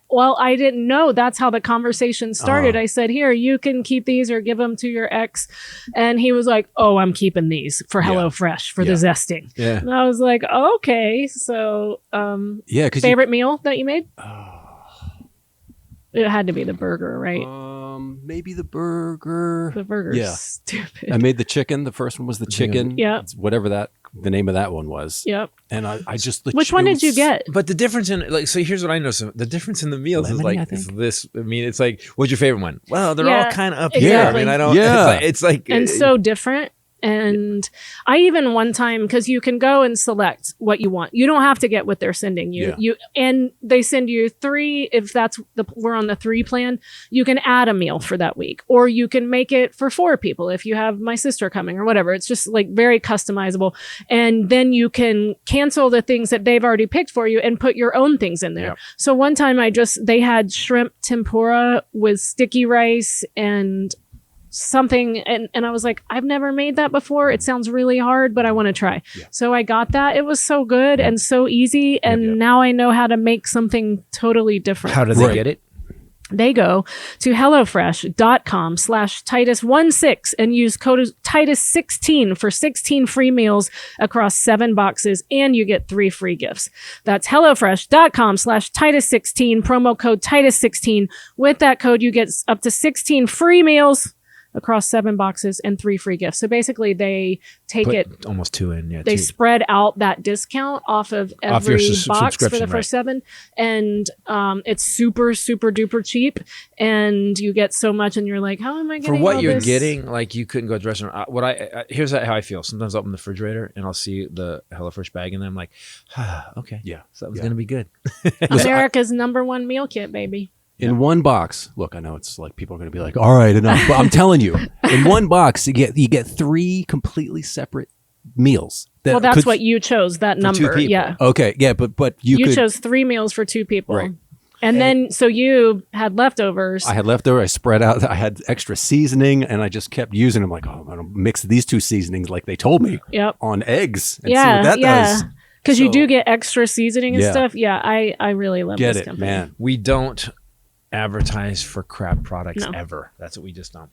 Well, I didn't know that's how the conversation started. Oh. I said, "Here, you can keep these or give them to your ex," and he was like, "Oh, I'm keeping these for HelloFresh for the zesting." Yeah. And I was like, "Okay." So, Yeah, because favorite meal that you made? It had to be the burger, right? maybe the burger. The burger's Yeah. stupid. I made the chicken. The first one was the chicken. Yeah. It's whatever the name of that one was. Yep. And I just Which one did you get? But the difference in so here's what I noticed. The difference in the meals is Lemony, like I think? is this. I mean, it's like, what's your favorite one? Well, they're Yeah, all kind of up exactly. here. I mean, I don't. Yeah. It's like And so different. And I even one time, because you can go and select what you want. You don't have to get what they're sending you. Yeah. And they send you 3. If we're on the 3 plan, you can add a meal for that week, or you can make it for 4 people if you have my sister coming or whatever. It's just like very customizable. And then you can cancel the things that they've already picked for you and put your own things in there. Yep. So one time they had shrimp tempura with sticky rice and something, and I was like, I've never made that before. It sounds really hard, but I want to try. Yeah. So I got that. It was so good and so easy, and now I know how to make something totally different. how do they get it? They go to HelloFresh.com/Titus16 and use code Titus16 for 16 free meals across 7 boxes, and you get 3 free gifts. That's HelloFresh.com/Titus16, promo code Titus16. With that code, you get up to 16 free meals across 7 boxes and 3 free gifts. So basically they take Put it, almost 2 in. Yeah, they 2. spread out that discount off of Off your every box for subscription, the first 7. And it's super, super duper cheap. And you get so much, and you're like, how am I For getting what all you're this? getting, like you couldn't go to the restaurant. Here's how I feel. Sometimes I open the refrigerator and I'll see the HelloFresh bag, and then I'm like, okay, Yeah. something's Yeah. gonna be good. America's #1 meal kit, baby. In one box, look, I know it's like people are going to be like, all right, enough. But I'm telling you, in one box, you get 3 completely separate meals. Well, that's what you chose, that 2 number. people. Yeah. Okay, yeah, but you could. chose 3 meals for 2 people. Right. And then, so you had leftovers. I had leftover. I spread out. I had extra seasoning, and I just kept using them. Like, oh, I'm going to mix these 2 seasonings like they told me Yep. on eggs and see Yeah. what that does. Because you So- do get extra seasoning and Yeah. stuff. Yeah, I really love Get this it, company. man. We don't advertise for crap products No. ever. That's what we just don't.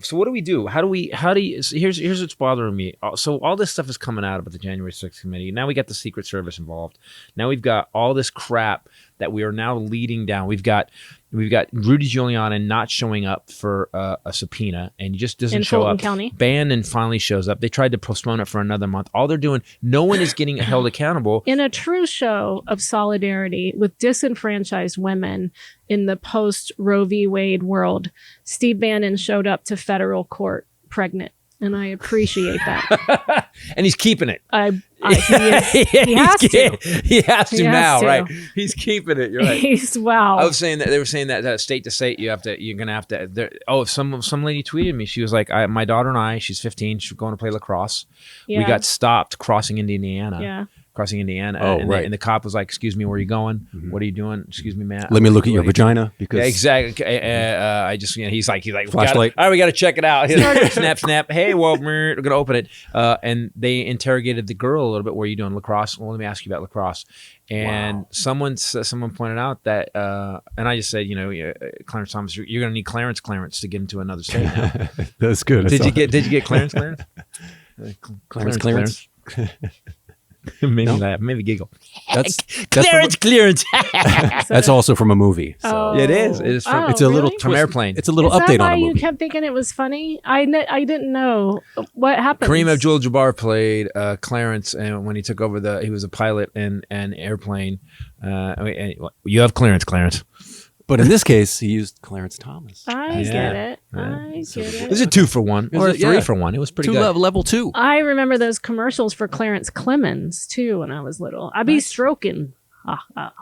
So what do we do? How do you? So here's what's bothering me. So all this stuff is coming out about the January 6th committee. Now we got the Secret Service involved. Now we've got all this crap that we are now leading down. We've got Rudy Giuliani not showing up for a subpoena, and he just doesn't In show Fulton up. County. Bannon finally shows up. They tried to postpone it for another month. All they're doing, no one is getting held accountable. In a true show of solidarity with disenfranchised women in the post Roe v. Wade world, Steve Bannon showed up to federal court pregnant. And I appreciate that. And he's keeping it. He has to. He has to He has now, to. right? He's keeping it. You're right. Wow. I was saying that they were saying that state to state, you're gonna have to. Some lady tweeted me. She was like, my daughter and I, she's 15, she's going to play lacrosse. We Yeah. got stopped crossing into Indiana. Yeah. Crossing Indiana. Oh, and right. and the cop was like, "Excuse me, where are you going? What are you doing? Excuse me, man. Let me look at your What- vagina because Yeah, exactly. I just, he's like, Flashlight. All right, we got to check it out. Snap, snap. Hey, well, we're gonna open it. And they interrogated the girl a little bit. What are you doing, lacrosse? Well, let me ask you about lacrosse. And someone pointed out that, and I just said, Clarence Thomas, you're gonna need clearance to get into another state now. that's good. Did you get clearance? Clarence? Maybe No. laugh, maybe giggle. That's Clearance. That's also from a movie. So. Oh. It is. It is from- Oh, It's a little really? From Airplane. It's a little Is that update why on a you movie. kept thinking it was funny? I didn't know what happened. Kareem Abdul-Jabbar played Clarence, and when he took over he was a pilot in an airplane. You have Clarence. But in this case, he used Clarence Thomas. I Yeah. get it. Yeah. I get It it. was a 2-for-1 or a Yeah. 3-for-1. It was pretty good. Level 2. I remember those commercials for Clarence Clemens too when I was little. I'd be stroking.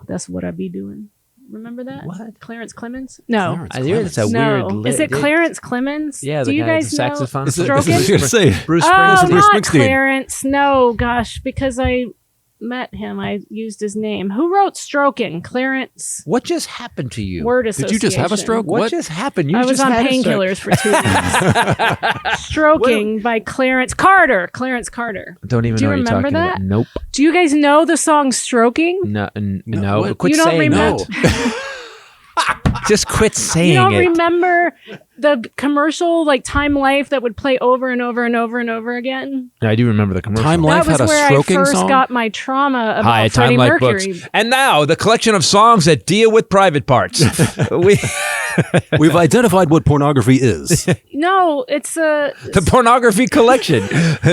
That's what I'd be doing. remember that? What? Clarence Clemens? No. Clarence I hear it's a No. weird. Is it Clarence Clemens? Yeah, Do the you guy, guys the know? saxophone. This is Stroking? what I was going to say. Bruce Oh, Springsteen. Bruce not Springsteen. Clarence. No, gosh, because I met him. I used his name. Who wrote Stroking? Clarence What just happened to you? Word Did Association. you just have a stroke? What just happened? You I was just on had a stroke. painkillers for 2 weeks. Stroking by Clarence Carter. Clarence Carter. Don't even Do know you what you're remember talking that? about. Nope. Do you guys know the song Stroking? No. what? Quit You don't saying remember- that. Just quit saying You don't it. remember the commercial like Time Life that would play over and over and over and over again? I do remember the commercial. Time Life That was had a where I stroking first song? got my trauma about Hi, Freddie Time Life Mercury. Books. And now, the collection of songs that deal with private parts. We've identified what pornography is. No, it's a The pornography collection.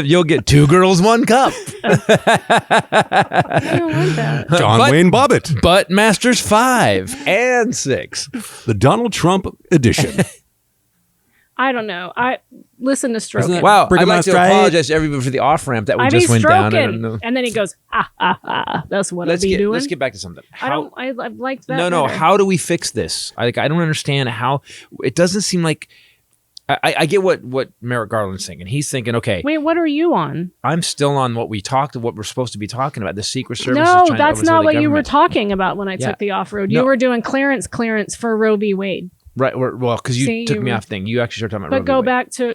You'll get 2 girls, 1 cup. I don't want that. John But- Wayne Bobbitt, Butt Masters 5 and 6. the Donald Trump edition. I don't know. I listen to Stroking. that- Wow, Bring I'd 'em like out to straight. apologize to everybody for the off-ramp that we I be just went down. I don't stroking, know. and then he goes, ah, ah, ah. That's what Let's I be doing. let's get back to something. I don't. I liked that. No. better. How do we fix this? I don't understand how. It doesn't seem like. I get what Merrick Garland's thinking. He's thinking, okay, Wait, what are you on? I'm still on what we're supposed to be talking about. The Secret Service. is No, trying to that's overthrow not the what you were government. talking about when I Yeah. took the off road. No. You were doing clearance for Roe v. Wade. Right. Well, because you See, took you me were- off thing. You actually started talking about. But Roe v. go Wade. back to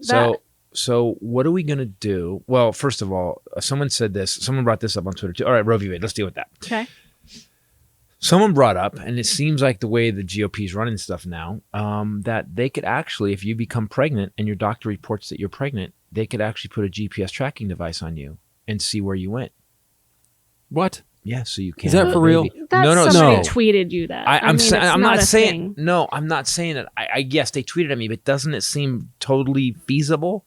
that. So what are we gonna do? Well, first of all, someone said this. Someone brought this up on Twitter too. All right, Roe v. Wade. Let's deal with that. Okay. Someone brought up, and it seems like the way the GOP is running stuff now, that they could actually, if you become pregnant and your doctor reports that you're pregnant, they could actually put a GPS tracking device on you and see where you went. What? Yeah, so you can't. Is that have for a real? baby. That's somebody no. tweeted you that. I'm mean, saying it's I'm not a saying thing. no. I'm not saying it. I yes, they tweeted at me, but doesn't it seem totally feasible?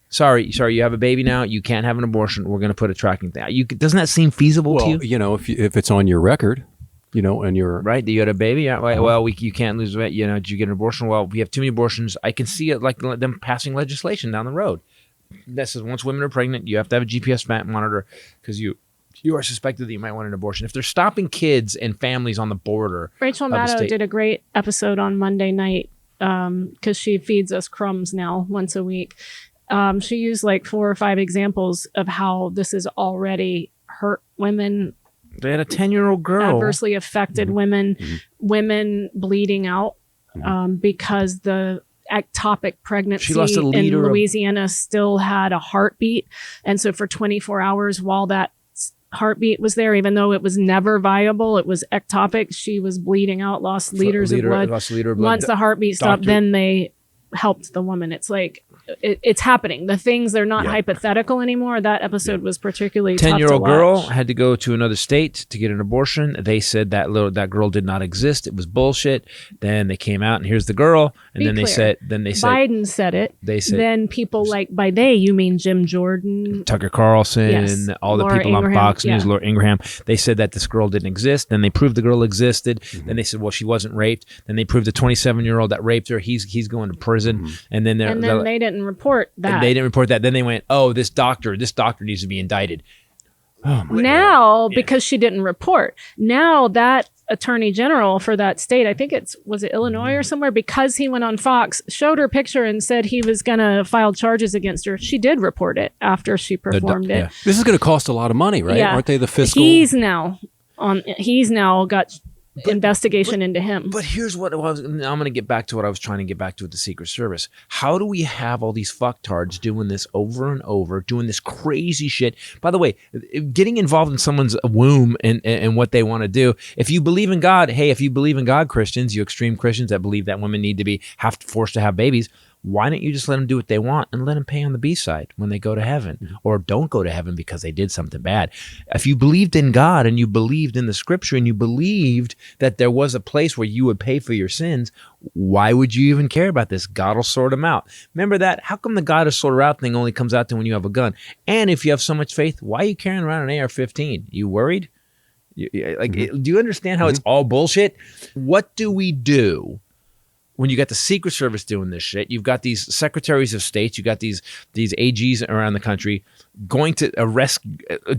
Sorry, you have a baby now. You can't have an abortion. We're going to put a tracking thing. Doesn't that seem feasible to Well, you? you know, if it's on your record, you know, and you're Right? You had a baby. Yeah. Well, you can't lose weight. You know, did you get an abortion? Well, we have too many abortions. I can see it like them passing legislation down the road that says once women are pregnant, you have to have a GPS monitor because you are suspected that you might want an abortion. If they're stopping kids and families on the border, Rachel of the Maddow state- did a great episode on Monday night because she feeds us crumbs now once a week. She used like 4 or 5 examples of how this has already hurt women, they had a 10-year-old girl. adversely affected women bleeding out because the ectopic pregnancy She lost a in liter of- Louisiana still had a heartbeat. And so for 24 hours while that heartbeat was there, even though it was never viable, it was ectopic, she was bleeding out, lost liters of blood. Lost a liter of blood. Once the heartbeat stopped, Doctor- then they helped the woman. It's like it's happening. The things, they're not hypothetical anymore. That episode was particularly tough to 10-year-old girl watch. had to go to another state to get an abortion. They said that girl did not exist. It was bullshit. Then they came out and here's the girl. And Be then they clear. said Biden said it. they said- then people like, by they you mean Jim Jordan. Tucker Carlson, Yes. all the Laura people on Ingraham, Fox News, yeah. Laura Ingraham, they said that this girl didn't exist. Then they proved the girl existed. Mm-hmm. Then they said, well, she wasn't raped. Then they proved the 27-year-old that raped her. He's going to prison. Mm-hmm. And then And then they didn't report that. they didn't report that. Then they went, oh, this doctor needs to be indicted. Now, because she didn't report, now that attorney general for that state, I think was it Illinois or somewhere, because he went on Fox, showed her picture and said he was going to file charges against her. She did report it after she performed it. yeah. this is going to cost a lot of money, right? Yeah. Aren't they the fiscal? He's now got investigation into him. But here's what I'm going to get back to what I was trying to get back to with the Secret Service. How do we have all these fucktards doing this over and over, doing this crazy shit? By the way, getting involved in someone's womb and what they want to do. If you believe in God, hey, if you believe in God, Christians, you extreme Christians that believe that women need to be forced to have babies, why don't you just let them do what they want and let them pay on the B side when they go to heaven, or don't go to heaven because they did something bad? If you believed in God and you believed in the scripture and you believed that there was a place where you would pay for your sins, why would you even care about this? God will sort them out. Remember that? How come the God will sort her out thing only comes out to when you have a gun? And if you have so much faith, why are you carrying around an AR-15? You worried? Do you understand how it's all bullshit? What do we do when you got the Secret Service doing this shit? You've got these secretaries of states, you got these AGs around the country going to arrest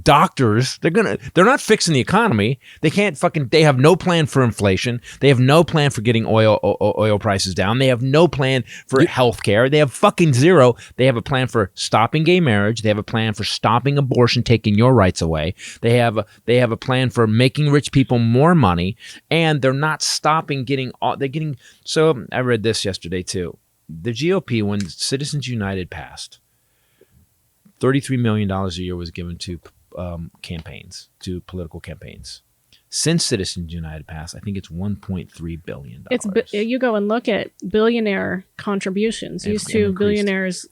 doctors. They're not fixing the economy. They have no plan for inflation. They have no plan for getting oil prices down. They have no plan for health care. They have fucking zero. They have a plan for stopping gay marriage. They have a plan for stopping abortion, taking your rights away. They have a plan for making rich people more money, and they're not stopping so I read this yesterday too. The GOP, when Citizens United passed, $33 million a year was given to campaigns, to political campaigns. Since Citizens United passed, I think it's $1.3 billion. You go and look at billionaire contributions. Used to billionaires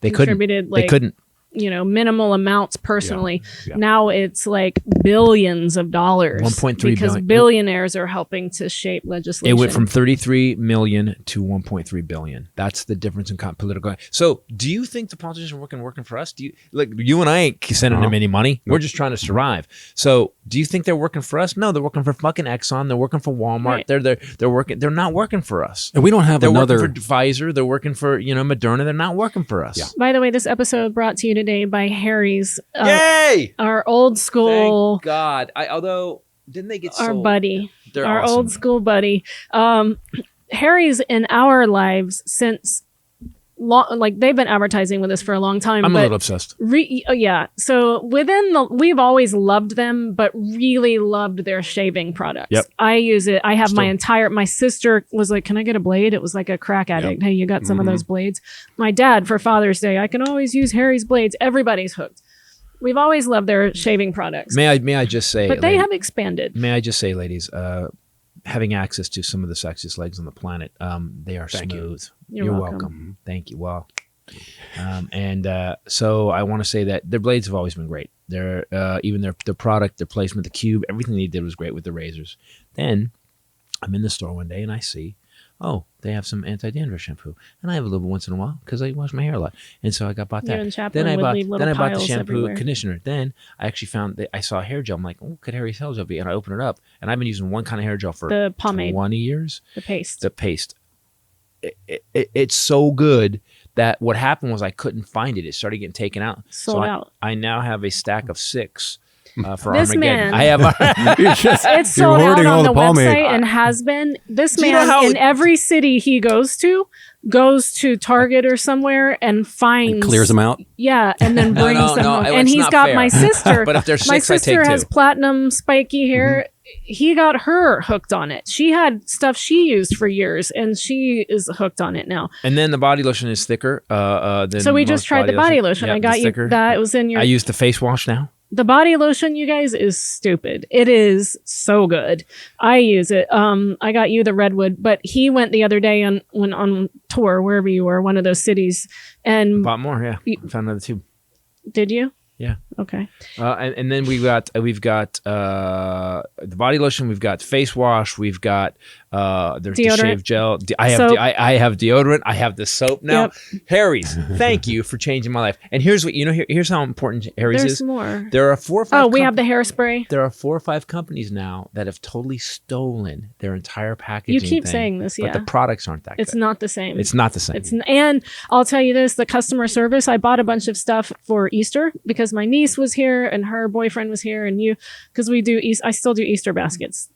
contributed they couldn't. Minimal amounts personally. Yeah. Now it's like billions of dollars. 1.3 because billion. Billionaires are helping to shape legislation. It went from 33 million to 1.3 billion. That's the difference in political. So, do you think the politicians are working for us? You and I ain't sending them any money. We're just trying to survive. So, do you think they're working for us? No, they're working for fucking Exxon. They're working for Walmart. Right. They're working. They're not working for us. And we don't have They're another. working for Pfizer. They're working for Moderna. They're not working for us. Yeah. By the way, this episode brought to you today by Harry's. Yay! Our old school. Thank God. Although didn't they get Our sold? buddy. They're our awesome. old school buddy. Harry's in our lives since they've been advertising with us for a long time. I'm a but little obsessed. Yeah. So we've always loved them, but really loved their shaving products. Yep. I use it. I have my sister was like, can I get a blade? It was like a crack addict. Hey, you got some of those blades? My dad for Father's Day, I can always use Harry's blades. Everybody's hooked. We've always loved their shaving products. May I just say, but they have expanded. May I just say, ladies, having access to some of the sexiest legs on the planet, they are Thank smooth. you. You're welcome. Thank you. Well, so I want to say that their blades have always been great. Their even their product, their placement, the cube, everything they did was great with the razors. Then I'm in the store one day and I see, they have some anti-dandruff shampoo, and I have a little once in a while because I wash my hair a lot, and so I bought that. You and Chaplin Then I would bought leave little the piles shampoo everywhere. conditioner. Then I actually found that I saw a hair gel. I'm like, could Harry's hair gel be? And I open it up, and I've been using one kind of hair gel for The pomade. 20 years. The paste. The paste. It's so good that what happened was I couldn't find it. It started getting taken out. Sold out. I now have a stack of 6 for This Armageddon. man- I have. It's sold out hoarding all on the the pomade. website and has been. This Do you know man how- in every city he goes to Target or somewhere and finds Clears them out. Yeah, and then No, brings no, them no, home. it's And he's not got fair. my sister. But if there's my 6, I take sister has 2. platinum spiky hair. He got her hooked on it. She had stuff she used for years, and she is hooked on it now. And then the body lotion is thicker. Than So we just most tried the body lotion. Yeah, I got it's you thicker. that. It was in your. I use the face wash now. The body lotion, you guys, is stupid. It is so good. I use it. I got you the redwood, but he went the other day on tour, wherever you were, one of those cities, and Bought more. Yeah, I found another tube. did you? Yeah. Okay. And then we've got the body lotion. We've got face wash. We've got there's the Deodorant. shave gel. I have Soap. I have deodorant. I have the soap now. Yep. Harry's, thank you for changing my life. And here's what here's how important Harry's There's is. more. There are 4 or 5. Oh, we have the hairspray. There are 4 or 5 companies now that have totally stolen their entire packaging. You keep thing, saying this, yeah. but the products aren't that It's good. not the same. It's not the same. And I'll tell you this: the customer service. I bought a bunch of stuff for Easter because my niece was here and her boyfriend was here, and because we do I still do Easter baskets.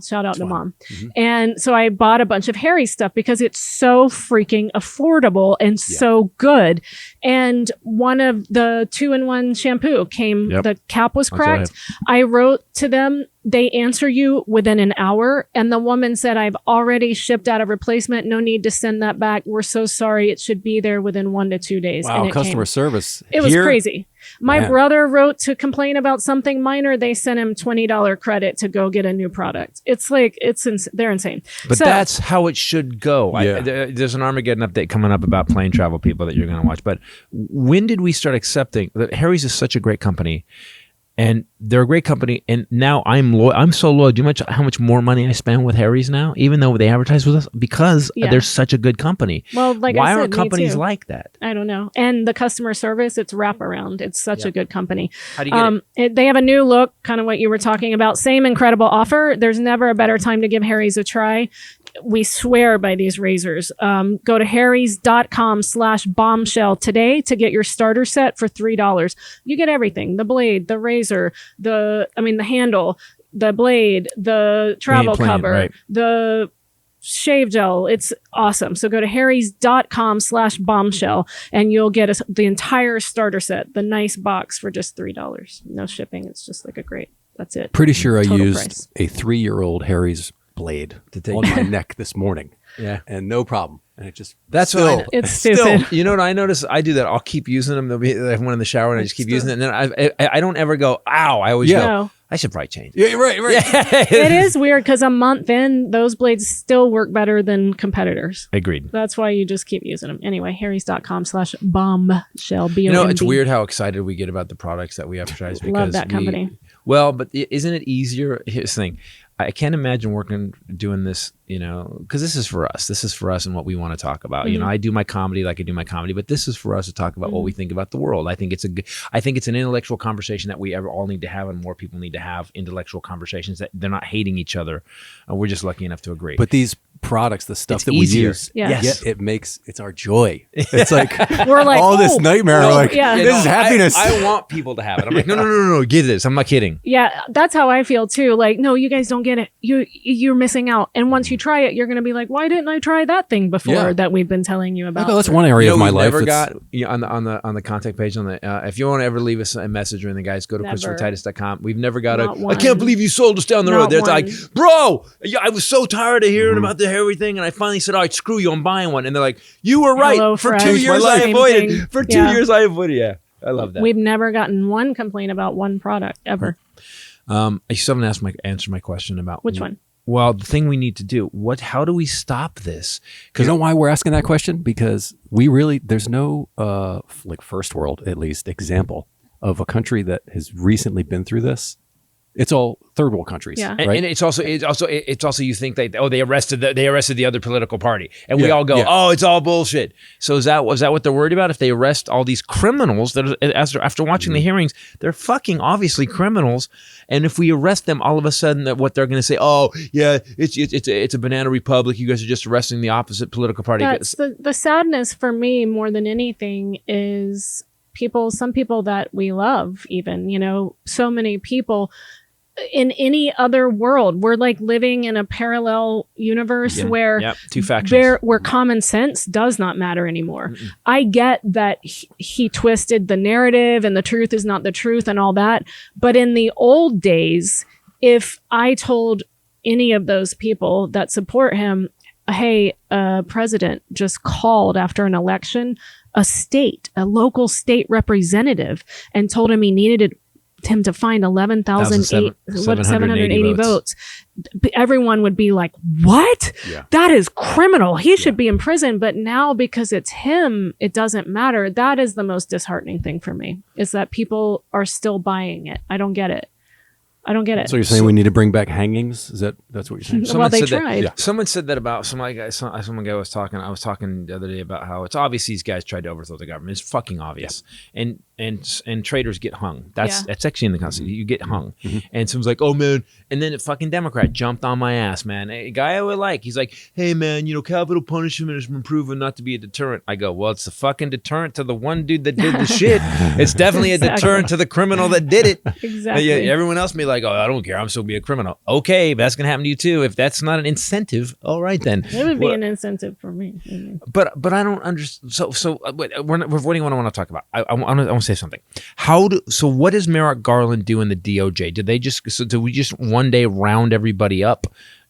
Shout out to mom. And so I bought a bunch of Harry stuff because it's so freaking affordable and so good. And one of the 2-in-1 shampoo came. Yep. The cap was That's what I cracked. I wrote to them. They answer you within an hour. And the woman said, I've already shipped out a replacement. No need to send that back. We're so sorry. It should be there within 1 to 2 days. Wow, and it customer came. service. It was Here- crazy. My Man. brother wrote to complain about something minor. They sent him $20 credit to go get a new product. It's like, they're insane. But So- that's how it should go. Yeah. There's an Armageddon update coming up about plane travel people that you're going to watch. But when did we start accepting that Harry's is such a great company? And they're a great company, and now I'm so loyal. Do you know how much more money I spend with Harry's now, even though they advertise with us, because they're such a good company. Well, like why I said, aren't me companies too. like that? I don't know. And the customer service, it's wraparound. It's such a good company. How do you get it? They have a new look, kind of what you were talking about. Same incredible offer. There's never a better time to give Harry's a try. we swear by these razors. Go to harrys.com/bombshell today to get your starter set for $3. You get everything: the blade, the razor, the handle, the blade, the travel cover, right. the shave gel. It's awesome. So go to harrys.com/bombshell and you'll get the entire starter set, the nice box, for just $3. No shipping. It's just like that's it. Pretty sure I Total used price. a 3-year-old Harry's blade on my neck this morning. Yeah. And no problem. And it just It's stupid. You know what I notice? I do that. I'll keep using them. They'll be I have one in the shower and I just keep using it. And then I don't ever go, ow. I always go, No. I should probably change. Yeah, right. It is weird because a month in, those blades still work better than competitors. Agreed. That's why you just keep using them. Anyway, harrys.com/bombshell. You know, it's weird how excited we get about the products that we advertise. Because Love that company. But isn't it easier? Here's the thing. I can't imagine doing this, because this is for us. This is for us and what we want to talk about. Mm-hmm. I do my comedy like I do my comedy, but this is for us to talk about what we think about the world. I think it's an intellectual conversation that we all need to have, and more people need to have intellectual conversations that they're not hating each other. We're just lucky enough to agree. But these products, the stuff It's that easier. we use, Yes. it's our joy. It's like We're like, all this nightmare. well, We're like, yeah. this is happiness. I want people to have it. I'm like, no, get this. I'm not kidding. Yeah, that's how I feel too. Like, no, you guys don't get it. You're missing out. And once you try it, you're going to be like, why didn't I try that thing before that we've been telling you about? Oh, that's one area of my life. Never got on the contact page on the if you want to ever leave us a message or anything, guys, go to ChristopherTitus.com. We've never got I can't believe you sold us down the road. It's like, bro, I was so tired of hearing about the hairy thing, and I finally said, all right, screw you, I'm buying one. And they're like, you were right. For 2 years I avoided. For 2 years I avoided. Yeah, I love that. We've never gotten one complaint about one product ever. I still haven't answered my question about Which one? Well, the thing we need to do. How do we stop this? You know why we're asking that question? Because there's no first world, at least, example of a country that has recently been through this. It's all third world countries, Yeah. right? And it's also you think they arrested the other political party, and we all go, oh, it's all bullshit. So was that what they're worried about? If they arrest all these criminals that after watching the hearings, they're fucking obviously criminals, and if we arrest them, all of a sudden what they're going to say, oh yeah, it's a banana republic. You guys are just arresting the opposite political party. That's the sadness for me more than anything is some people that we love, even, so many people. In any other world, we're like living in a parallel universe where two factions. where common sense does not matter anymore. Mm-mm. I get that he twisted the narrative and the truth is not the truth and all that. But in the old days, if I told any of those people that support him, hey, president just called after an election, a local state representative, and told him he needed him to find 11,780 votes. Everyone would be like, what? Yeah. That is criminal. He should be in prison. But now, because it's him, it doesn't matter. That is the most disheartening thing for me, is that people are still buying it. I don't get it. So you're saying we need to bring back hangings? That's what you're saying? Well, they tried. Someone said that about some guy I was talking the other day about how it's obvious these guys tried to overthrow the government. It's fucking obvious. And traitors get hung. That's actually in the Constitution. You get hung. Mm-hmm. And someone's like, oh man. And then a fucking Democrat jumped on my ass, man. A guy I would like. He's like, hey man, capital punishment has been proven not to be a deterrent. I go, well, it's a fucking deterrent to the one dude that did the shit. It's definitely a deterrent to the criminal that did it. Exactly. Everyone else may like, oh, I don't care. I'm still be a criminal. Okay, but that's gonna happen to you too. If that's not an incentive, all right then. It would be an incentive for me. But I don't understand. So we're avoiding what I want to talk about. I want to say something. What does Merrick Garland do in the DOJ? Did we just one day round everybody up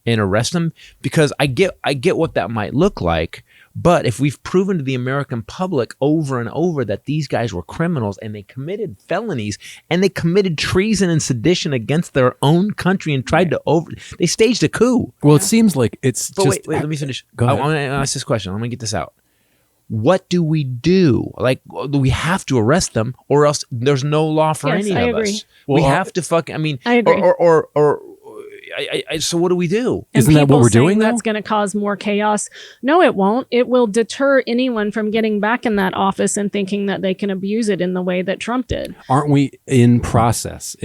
and arrest them? Because I get what that might look like. But if we've proven to the American public over and over that these guys were criminals and they committed felonies and they committed treason and sedition against their own country and tried they staged a coup. Well, it seems like it's wait, let me finish. Go ahead. I want to ask this question. Let me get this out. What do we do? Like, do we have to arrest them, or else there's no law for any of us? Well, we have to fucking. I mean, I agree. So what do we do? Isn't that what we're doing? That's going to cause more chaos. No, it won't. It will deter anyone from getting back in that office and thinking that they can abuse it in the way that Trump did. Aren't we in progress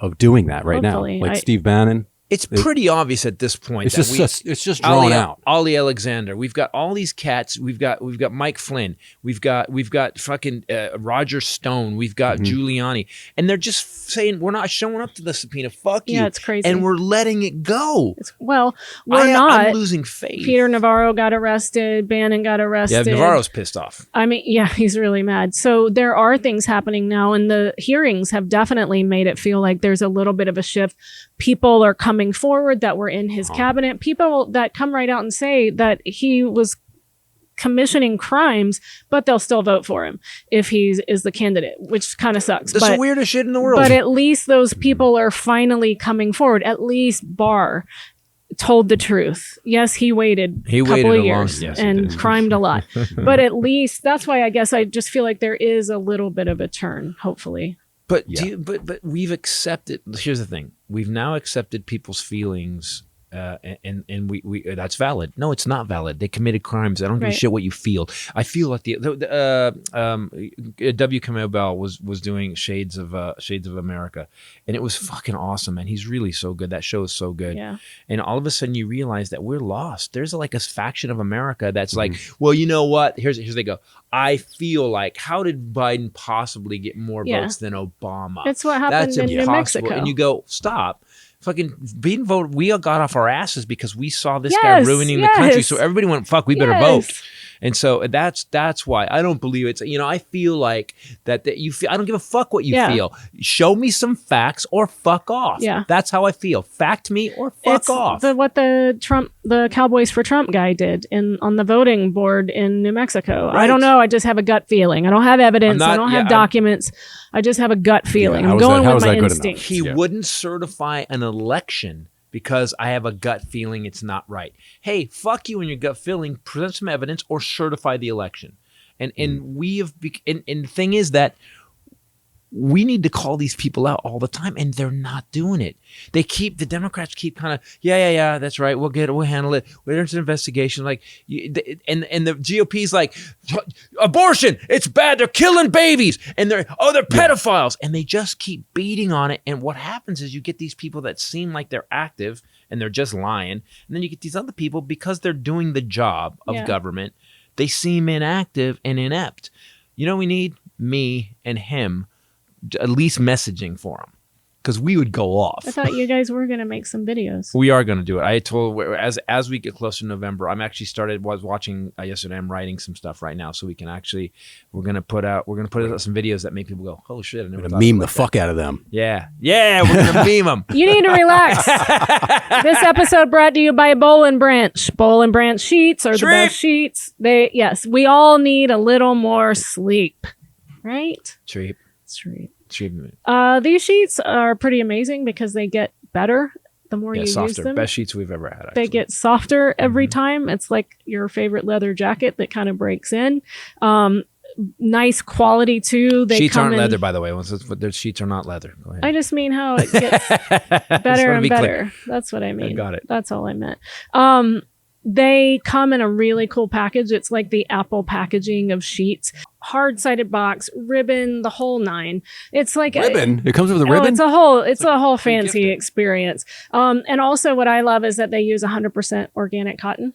of doing that right Hopefully. now? Like Steve Bannon, It's pretty obvious at this point. It's just drawn out. Ollie Alexander. We've got all these cats. We've got Mike Flynn. We've got fucking Roger Stone. We've got Giuliani, and they're just saying we're not showing up to the subpoena. Fuck you. Yeah, it's crazy. And we're letting it go. We're not. I'm losing faith. Peter Navarro got arrested. Bannon got arrested. Yeah, Navarro's pissed off. I mean, yeah, he's really mad. So there are things happening now, and the hearings have definitely made it feel like there's a little bit of a shift. People are coming forward that were in his cabinet. People that come right out and say that he was commissioning crimes, but they'll still vote for him if he is the candidate, which kind of sucks. That's the weirdest shit in the world. But at least those people are finally coming forward. At least Barr told the truth. Yes, he waited a couple of years and crimed a lot. But at least that's why I guess I just feel like there is a little bit of a turn, hopefully. But but we've accepted. Here's the thing: we've now accepted people's feelings, and we that's valid. No, it's not valid. They committed crimes. I don't give a shit what you feel. I feel like W. Kamau Bell was doing Shades of America, and it was fucking awesome. Man, he's really so good. That show is so good. Yeah. And all of a sudden, you realize that we're lost. There's like a faction of America that's like, well, you know what? Here's they go. I feel like, how did Biden possibly get more votes than Obama? It's what happened in New Mexico. And you go, stop. Fucking being voted, we all got off our asses because we saw this guy ruining the country. So everybody went, fuck, we better vote. And so that's why I don't believe it's, I feel like that you feel, I don't give a fuck what you feel. Show me some facts or fuck off. Yeah. That's how I feel. Fact me or fuck off. What the Cowboys for Trump guy did on the voting board in New Mexico. Right. I don't know. I just have a gut feeling. I don't have evidence. I don't have documents. I just have a gut feeling. I'm going with my instinct. He wouldn't certify an election because I have a gut feeling it's not right. Hey, fuck you and your gut feeling. Present some evidence or certify the election. And we have. And the thing is that we need to call these people out all the time, and they're not doing it. The Democrats keep kind of, yeah, that's right. We'll handle it. There's an investigation. Like, and the GOP's like, abortion, it's bad. They're killing babies, and they're pedophiles, and they just keep beating on it. And what happens is you get these people that seem like they're active, and they're just lying, and then you get these other people because they're doing the job of government. They seem inactive and inept. We need me and him. At least messaging for them, because we would go off. I thought you guys were going to make some videos. We are going to do it. I told as we get closer to November, I'm actually was watching yesterday. I'm writing some stuff right now, so we're going to put out some videos that make people go, holy shit! I never meme the fuck out of them. Yeah, we're going to meme them. You need to relax. This episode brought to you by Boll and Branch. Boll and Branch sheets are the best sheets. We all need a little more sleep, right? Treat. These sheets are pretty amazing because they get better the more you softer. use them. Best sheets we've ever had. Actually. They get softer every time. It's like your favorite leather jacket that kind of breaks in. Nice quality too. Sheets aren't leather, by the way. Their sheets are not leather. Go ahead. I just mean how it gets better and better. Clear. That's what I mean. I got it. That's all I meant. They come in a really cool package. It's like the Apple packaging of sheets. Hard-sided box, ribbon, the whole nine. It's like ribbon. It comes with a ribbon. It's a whole fancy experience. And also, what I love is that they use 100% organic cotton.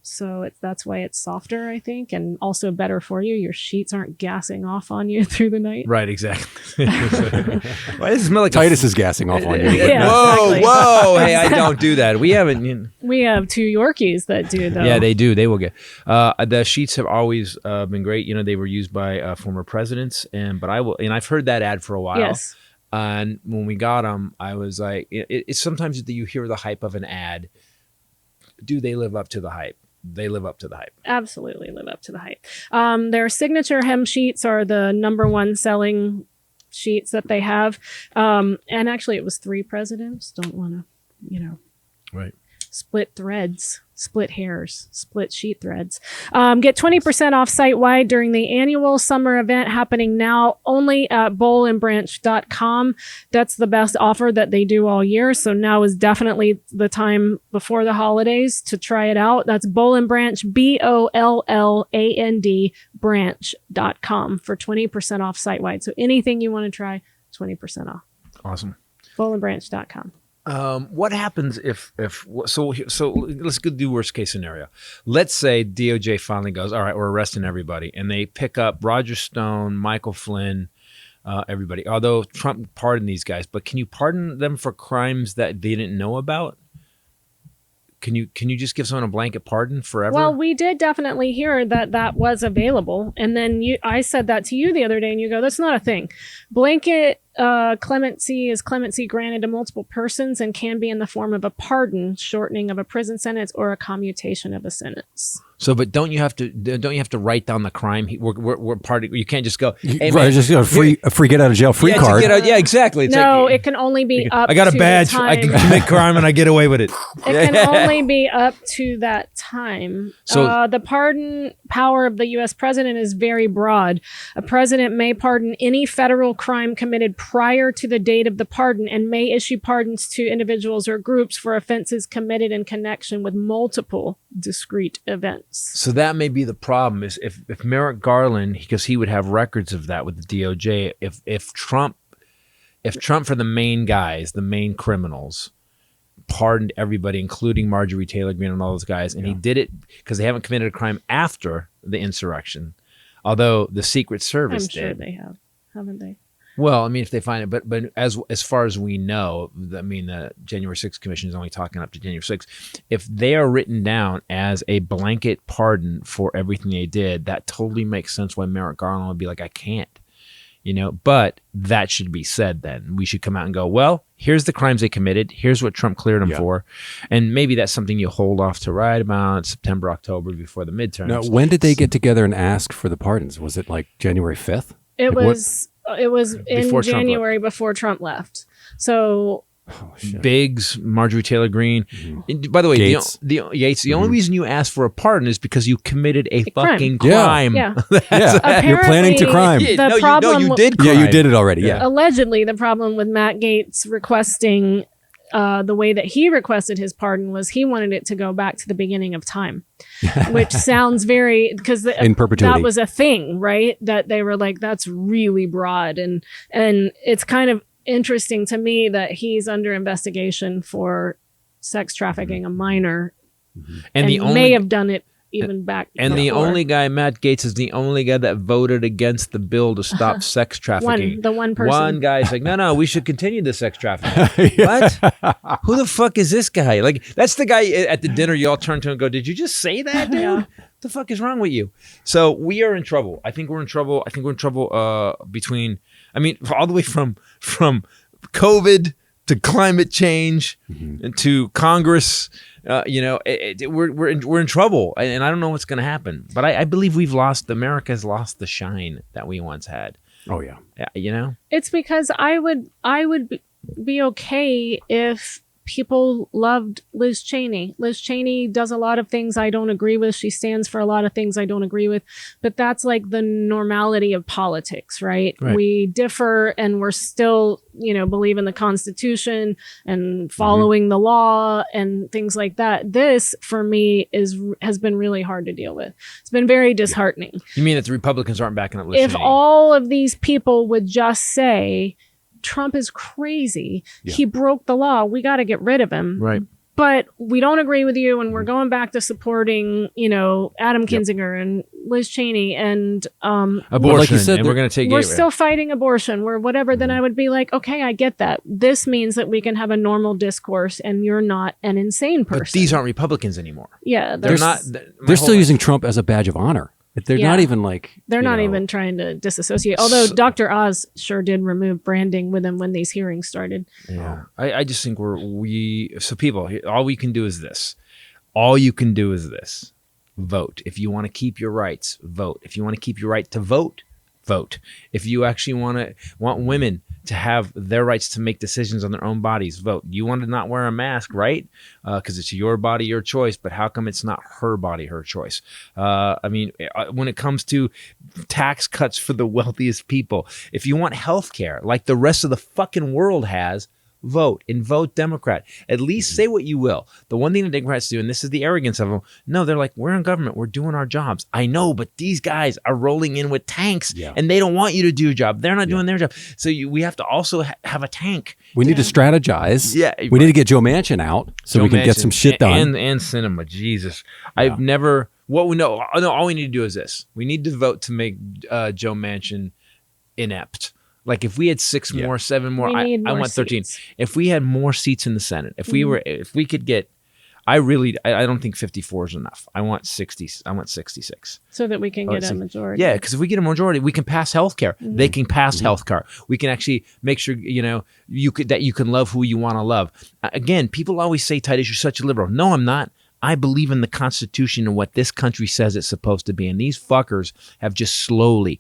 So that's why it's softer, I think, and also better for you. Your sheets aren't gassing off on you through the night. Right, exactly. Why does it smell like Titus is gassing off on you? Yeah, whoa, exactly. Whoa! Hey, I don't do that. We haven't. We have 2 Yorkies that do though. Yeah, they do. They will get. The sheets have always been great. They were used by former presidents, but I've heard that ad for a while. Yes. And when we got them, I was like, it's sometimes you hear the hype of an ad. Do they live up to the hype? They live up to the hype. Absolutely live up to the hype. Their signature hem sheets are the #1 selling sheets that they have. And actually, it was 3 presidents. Don't want to, right. Split threads, split hairs, split sheet threads. Get 20% off site-wide during the annual summer event happening now only at bollandbranch.com. That's the best offer that they do all year. So now is definitely the time before the holidays to try it out. That's Boll and Branch, BOLLAND branch.com for 20% off site-wide. So anything you want to try, 20% off. Awesome. bollandbranch.com. What happens if so let's go do worst case scenario. Let's say DOJ finally goes, all right, we're arresting everybody, and they pick up Roger Stone, Michael Flynn, everybody. Although Trump pardoned these guys, but can you pardon them for crimes that they didn't know about? Can you just give someone a blanket pardon forever? Well, we did definitely hear that was available, and then I said that to you the other day, and you go, "That's not a thing." Blanket clemency is clemency granted to multiple persons and can be in the form of a pardon, shortening of a prison sentence, or a commutation of a sentence. So, but don't you have to write down the crime? We're part of, you can't just go, hey, Right, man, just a free get out of jail free card. Yeah, exactly. It's No, like, it can only be up. I got a to badge. the I can time. commit crime and I get away with it. It can only be up to that time. So- The pardon power of the U.S. president is very broad. A president may pardon any federal crime committed prior to the date of the pardon and may issue pardons to individuals or groups for offenses committed in connection with multiple discrete events. So that may be the problem is if Merrick Garland, because he would have records of that with the DOJ, if Trump for the main guys, the main criminals, pardoned everybody, including Marjorie Taylor Greene and all those guys, and he did it because they haven't committed a crime after the insurrection, although the Secret Service I'm sure did. they have, haven't they? Well, I mean, if they find it, but as far as we know, I mean, the January 6th Commission is only talking up to January 6th. If they are written down as a blanket pardon for everything they did, that totally makes sense why Merrick Garland would be like, I can't, but that should be said then. We should come out and go, well, here's the crimes they committed. Here's what Trump cleared them for. And maybe that's something you hold off to write about September, October before the midterms. Now, when did they get together and ask for the pardons? Was it like January 5th? It Like, was in Before Trump January before Trump left. So Biggs, Marjorie Taylor Greene. And by the way, Gates. the only reason you asked for a pardon is because you committed a crime. fucking Yeah. crime. yeah. Yeah, you're planning to crime. The You problem did Yeah, crime. you did it already. Yeah. Allegedly, the problem with Matt Gaetz requesting the way that he requested his pardon was he wanted it to go back to the beginning of time, which sounds very, because In perpetuity. that was a thing, right? That they were like, that's really broad. And it's kind of interesting to me that he's under investigation for sex trafficking a minor and the may have done it even back And the before. only guy, Matt Gaetz, is the only guy that voted against the bill to stop sex trafficking. the one person. One guy's like, no, we should continue the sex trafficking. What? Who the fuck is this guy? Like, that's the guy at the dinner you all turn to and go, did you just say that, dude? Yeah. What the fuck is wrong with you? So we are in trouble. I think we're in trouble. Between, I mean, all the way from COVID to climate change and to Congress. We're in trouble, and I don't know what's going to happen. But I believe America's lost the shine that we once had. Oh, yeah. It's because I would be okay if people loved Liz Cheney. Liz Cheney does a lot of things I don't agree with. She stands for a lot of things I don't agree with. But that's like the normality of politics, right? We differ and we're still, believe in the Constitution and following the law and things like that. This, for me, has been really hard to deal with. It's been very disheartening. You mean that the Republicans aren't backing up Liz If Cheney? all of these people would just say, Trump is crazy. Yeah. He broke the law. We got to get rid of him. Right. But we don't agree with you, and we're going back to supporting, Adam Kinzinger and Liz Cheney and Abortion, like you said, and we're going to take we're it. still fighting abortion. We're whatever. Then I would be like, okay, I get that. This means that we can have a normal discourse, and you're not an insane person. But these aren't Republicans anymore. yeah, They're not. They're still using Trump as a badge of honor. They're Yeah. not even like... They're not you know, even trying to disassociate. Although Dr. Oz sure did remove branding with him when these hearings started. Yeah, I just think so people, all we can do is this. All you can do is this. Vote. If you want to keep your rights, vote. If you want to keep your right to vote, vote. If you actually want women to have their rights to make decisions on their own bodies, vote. You want to not wear a mask, right? Because it's your body, your choice. But how come it's not her body, her choice? When it comes to tax cuts for the wealthiest people, if you want health care like the rest of the fucking world has, vote and vote Democrat. At least say what you will. The one thing the Democrats do, and this is the arrogance of them, no, they're like, we're in government. We're doing our jobs. I know, but these guys are rolling in with tanks and they don't want you to do your job. They're not doing their job. So we have to also have a tank. We need to strategize. Yeah. We need to get Joe Manchin out so we can get some shit done. And cinema. Jesus. I've never... What we know, all we need to do is this. We need to vote to make Joe Manchin inept. Like if we had 6 more, 7 more, I want 13. Seats. If we had more seats in the Senate, if we could get, I don't think 54 is enough. I want 60. I want 66. So that we can get a majority. Yeah, because if we get a majority, we can pass healthcare. They can pass healthcare. We can actually make sure you can love who you want to love. Again, people always say, Titus, you're such a liberal. No, I'm not. I believe in the Constitution and what this country says it's supposed to be. And these fuckers have just slowly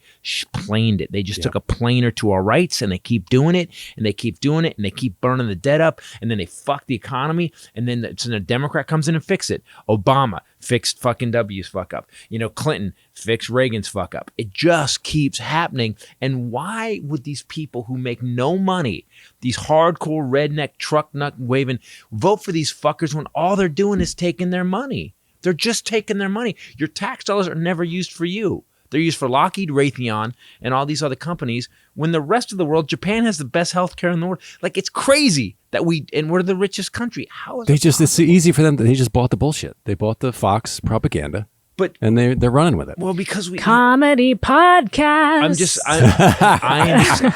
planed it. They just took a planer to our rights and they keep doing it and they keep doing it and they keep burning the debt up and then they fuck the economy and then a Democrat comes in and fix it. Obama fixed fucking W's fuck up. Clinton fixed Reagan's fuck up. It just keeps happening. And why would these people who make no money, these hardcore redneck truck nut waving, vote for these fuckers when all they're doing is taking their money? They're just taking their money. Your tax dollars are never used for you. They're used for Lockheed, Raytheon, and all these other companies. When the rest of the world, Japan has the best healthcare in the world. Like, it's crazy that we're the richest country. How is it's easy for them. They just bought the bullshit. They bought the Fox propaganda. And they're running with it. Well, because comedy podcast.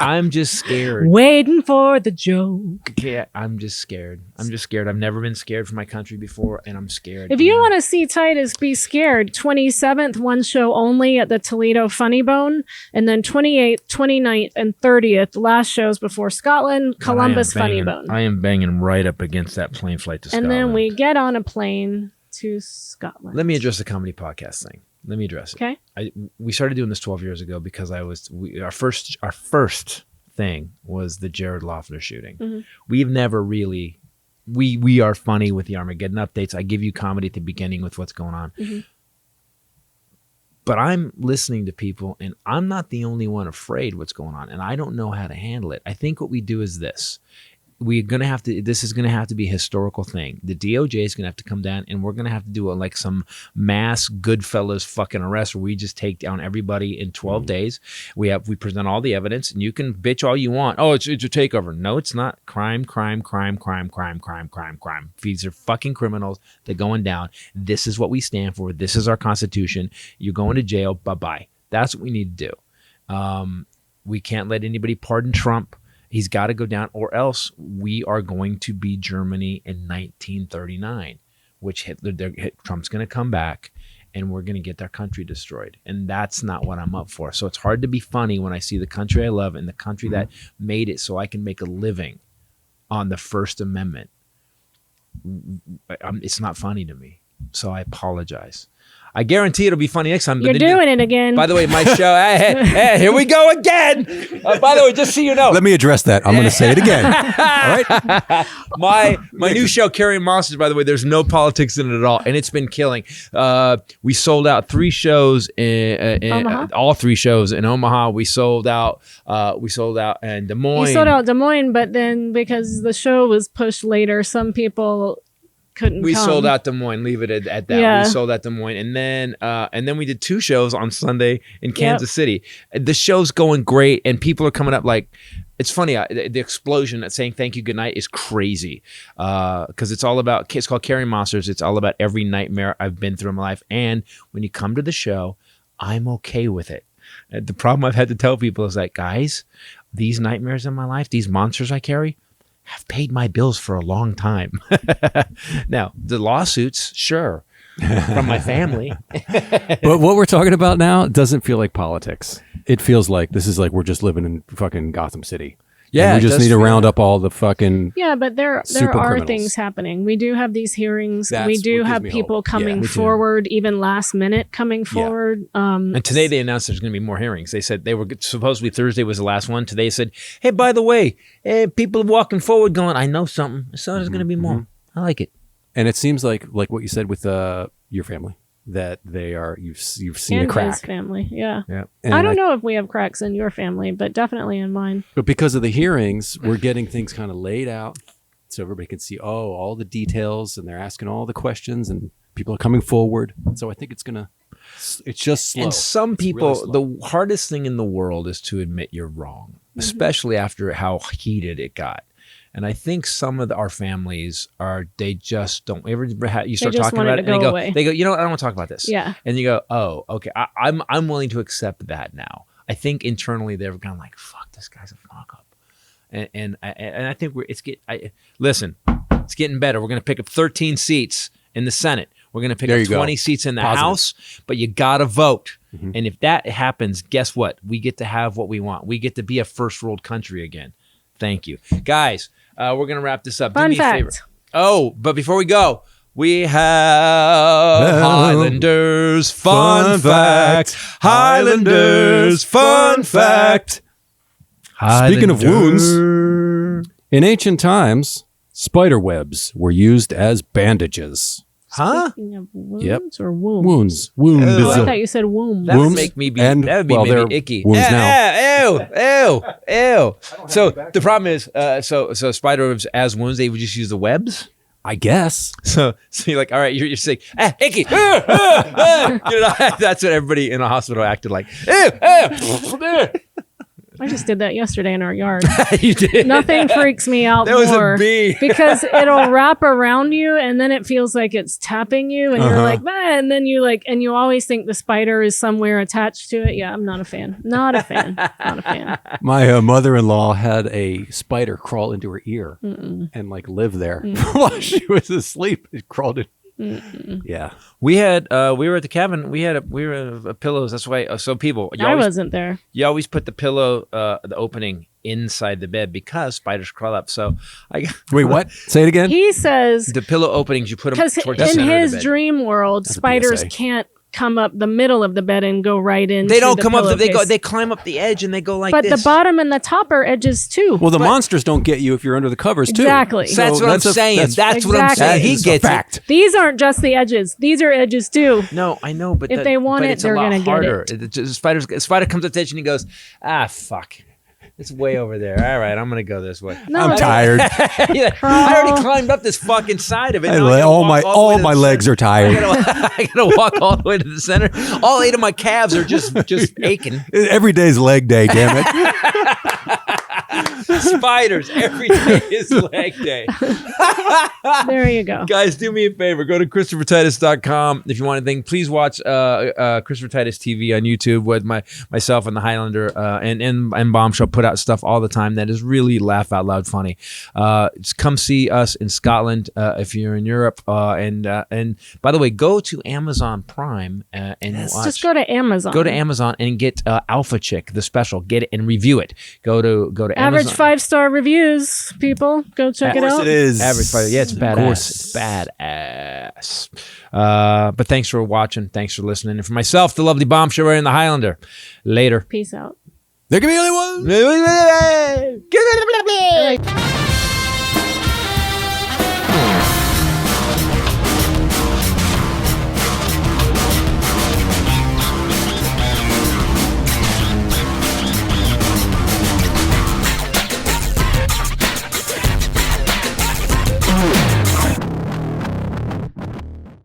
I'm just scared. Waiting for the joke. Yeah, I'm just scared. I've never been scared for my country before, and I'm scared. If you want to see Titus be scared, 27th, one show only at the Toledo Funny Bone, and then 28th, 29th, and 30th, last shows before Scotland, Columbus Funny Bone. I am banging right up against that plane flight to Scotland. And then we get on a plane to Scotland. Let me address the comedy podcast thing. Let me address it. Okay. We started doing this 12 years ago because our first thing was the Jared Loeffler shooting. We've never really, we are funny with the Armageddon updates. I give you comedy at the beginning with what's going on. But I'm listening to people and I'm not the only one afraid what's going on and I don't know how to handle it. I think what we do is this. This is going to have to be a historical thing. The DOJ is going to have to come down and we're going to have to do like some mass Goodfellas fucking arrest where we just take down everybody in 12 days. We present all the evidence and you can bitch all you want. Oh, it's a takeover. No, it's not. Crime. These are fucking criminals. They're going down. This is what we stand for. This is our Constitution. You're going to jail. Bye-bye. That's what we need to do. We can't let anybody pardon Trump. He's got to go down or else we are going to be Germany in 1939, which Trump's going to come back and we're going to get their country destroyed. And that's not what I'm up for. So it's hard to be funny when I see the country I love and the country that made it so I can make a living on the First Amendment. It's not funny to me. So I apologize. I guarantee it'll be funny next time. You're doing it again. By the way, my show, hey, here we go again. By the way, just so you know. Let me address that. I'm going to say it again. All right? My new show, Carrying Monsters, by the way, there's no politics in it at all. And it's been killing. We sold out 3 shows, all 3 shows in Omaha. We sold out in Des Moines. You sold out Des Moines, but then because the show was pushed later, some people couldn't we come. Sold out Des Moines. Leave it at that. Yeah. We sold out Des Moines, and then we did 2 shows on Sunday in Kansas City. The show's going great, and people are coming up like, it's funny. The explosion at saying thank you, good night is crazy because it's all about. It's called Carrying Monsters. It's all about every nightmare I've been through in my life, and when you come to the show, I'm okay with it. The problem I've had to tell people is like, guys, these nightmares in my life, these monsters I carry, have paid my bills for a long time. Now, the lawsuits, sure, from my family. But what we're talking about now doesn't feel like politics. It feels like this is like we're just living in fucking Gotham City. Yeah, and we just need to round up all the fucking but there are criminals. things happening. We do have these hearings. That's we do what gives have me people hope. coming forward, even last minute coming forward. And today they announced there's going to be more hearings. They said they were supposedly Thursday was the last one. Today they said, hey, by the way, people walking forward going, I know something. So there's going to be more. I like it. And it seems like what you said with your family, that they are you've seen and a crack. His family, yeah. And I don't know if we have cracks in your family, but definitely in mine. But because of the hearings, we're getting things kind of laid out. so everybody can see, all the details, and they're asking all the questions, and people are coming forward. So I think it's just slow. And some It's people, really slow. the hardest thing in the world is to admit you're wrong, especially after how heated it got. And I think some of our families they just don't ever. You start just talking want it about to it, and go away. they go, you know what? I don't want to talk about this. Yeah. And you go, oh, okay. I'm willing to accept that now. I think internally they're kind of like, fuck, this guy's a fuck up. And I think listen, it's getting better. We're going to pick up 13 seats in the Senate. We're going to pick There up you go. 20 seats in the Positive. House, but you got to vote. And if that happens, guess what? We get to have what we want. We get to be a first world country again. Thank you. Guys, we're going to wrap this up. Fun Do me a favor. fact. Oh, but before we go, we have Highlanders Fun Fact. Highlanders Fun Fact. Speaking of wounds, Highlander. in ancient times, spider webs were used as bandages. Huh? Speaking of wounds Yep. or womb? Wounds. Wounds. Oh, I thought you said womb. That would Wombs make me be. and- That would be well, maybe they're icky. wombs now. Ew. So the problem is, so spider webs as wounds, they would just use the webs. I guess. So you're like, all right, you're sick. Icky. You know, that's what everybody in a hospital acted like. Ew. I just did that yesterday in our yard. You did. Nothing freaks me out That was a more bee. because it'll wrap around you and then it feels like it's tapping you and you're like, "Ah," and then and you always think the spider is somewhere attached to it. Yeah, I'm not a fan. Not a fan. Not a fan. My mother-in-law had a spider crawl into her ear and like live there while she was asleep. It crawled in. Yeah. We were at the cabin. We were pillows. That's why. So people, I wasn't there. you always put the pillow, the opening inside the bed because spiders crawl up. So Wait, what? Say it again. He says the pillow openings, you put them because towards the in center of his the bed. dream world, That's a spiders PSA. can't come up the middle of the bed and go right in. They don't come up. They pillowcase. they climb up the edge and they go like But this. the bottom and the top are edges too. Well, the monsters don't get you if you're under the covers too. Exactly. So that's what I'm saying. That's what I'm Exactly. saying. He That is a gets fact. it. These aren't just the edges. These are edges too. No, I know, but If they want it, it's they're a lot gonna get harder. it. A spider comes up to the edge and he goes, fuck. It's way over there. All right, I'm gonna go this way. No, I'm it's- tired. Yeah, I already climbed up this fucking side of it. Now I gotta all walk my all the way all to my the legs center. are tired. I gotta walk all the way to the center. All 8 of my calves are just aching. Every day's leg day, damn it. Spiders. Every day is leg day. There you go. Guys, do me a favor. Go to ChristopherTitus.com. If you want anything, please watch Christopher Titus TV on YouTube with myself and the Highlander and Bombshell put out stuff all the time that is really laugh out loud funny. Just come see us in Scotland if you're in Europe. And by the way, go to Amazon Prime and watch. Just go to Amazon. Go to Amazon and get Alpha Chick, the special. Get it and review it. Go to Average Amazon. 5-star reviews, people. Go check it out. It is. Average fire. Yeah, it's badass. course. It's badass. But thanks for watching. Thanks for listening. And for myself, the lovely Bombshell wearing the Highlander. Later. Peace out. There can be only one. Good.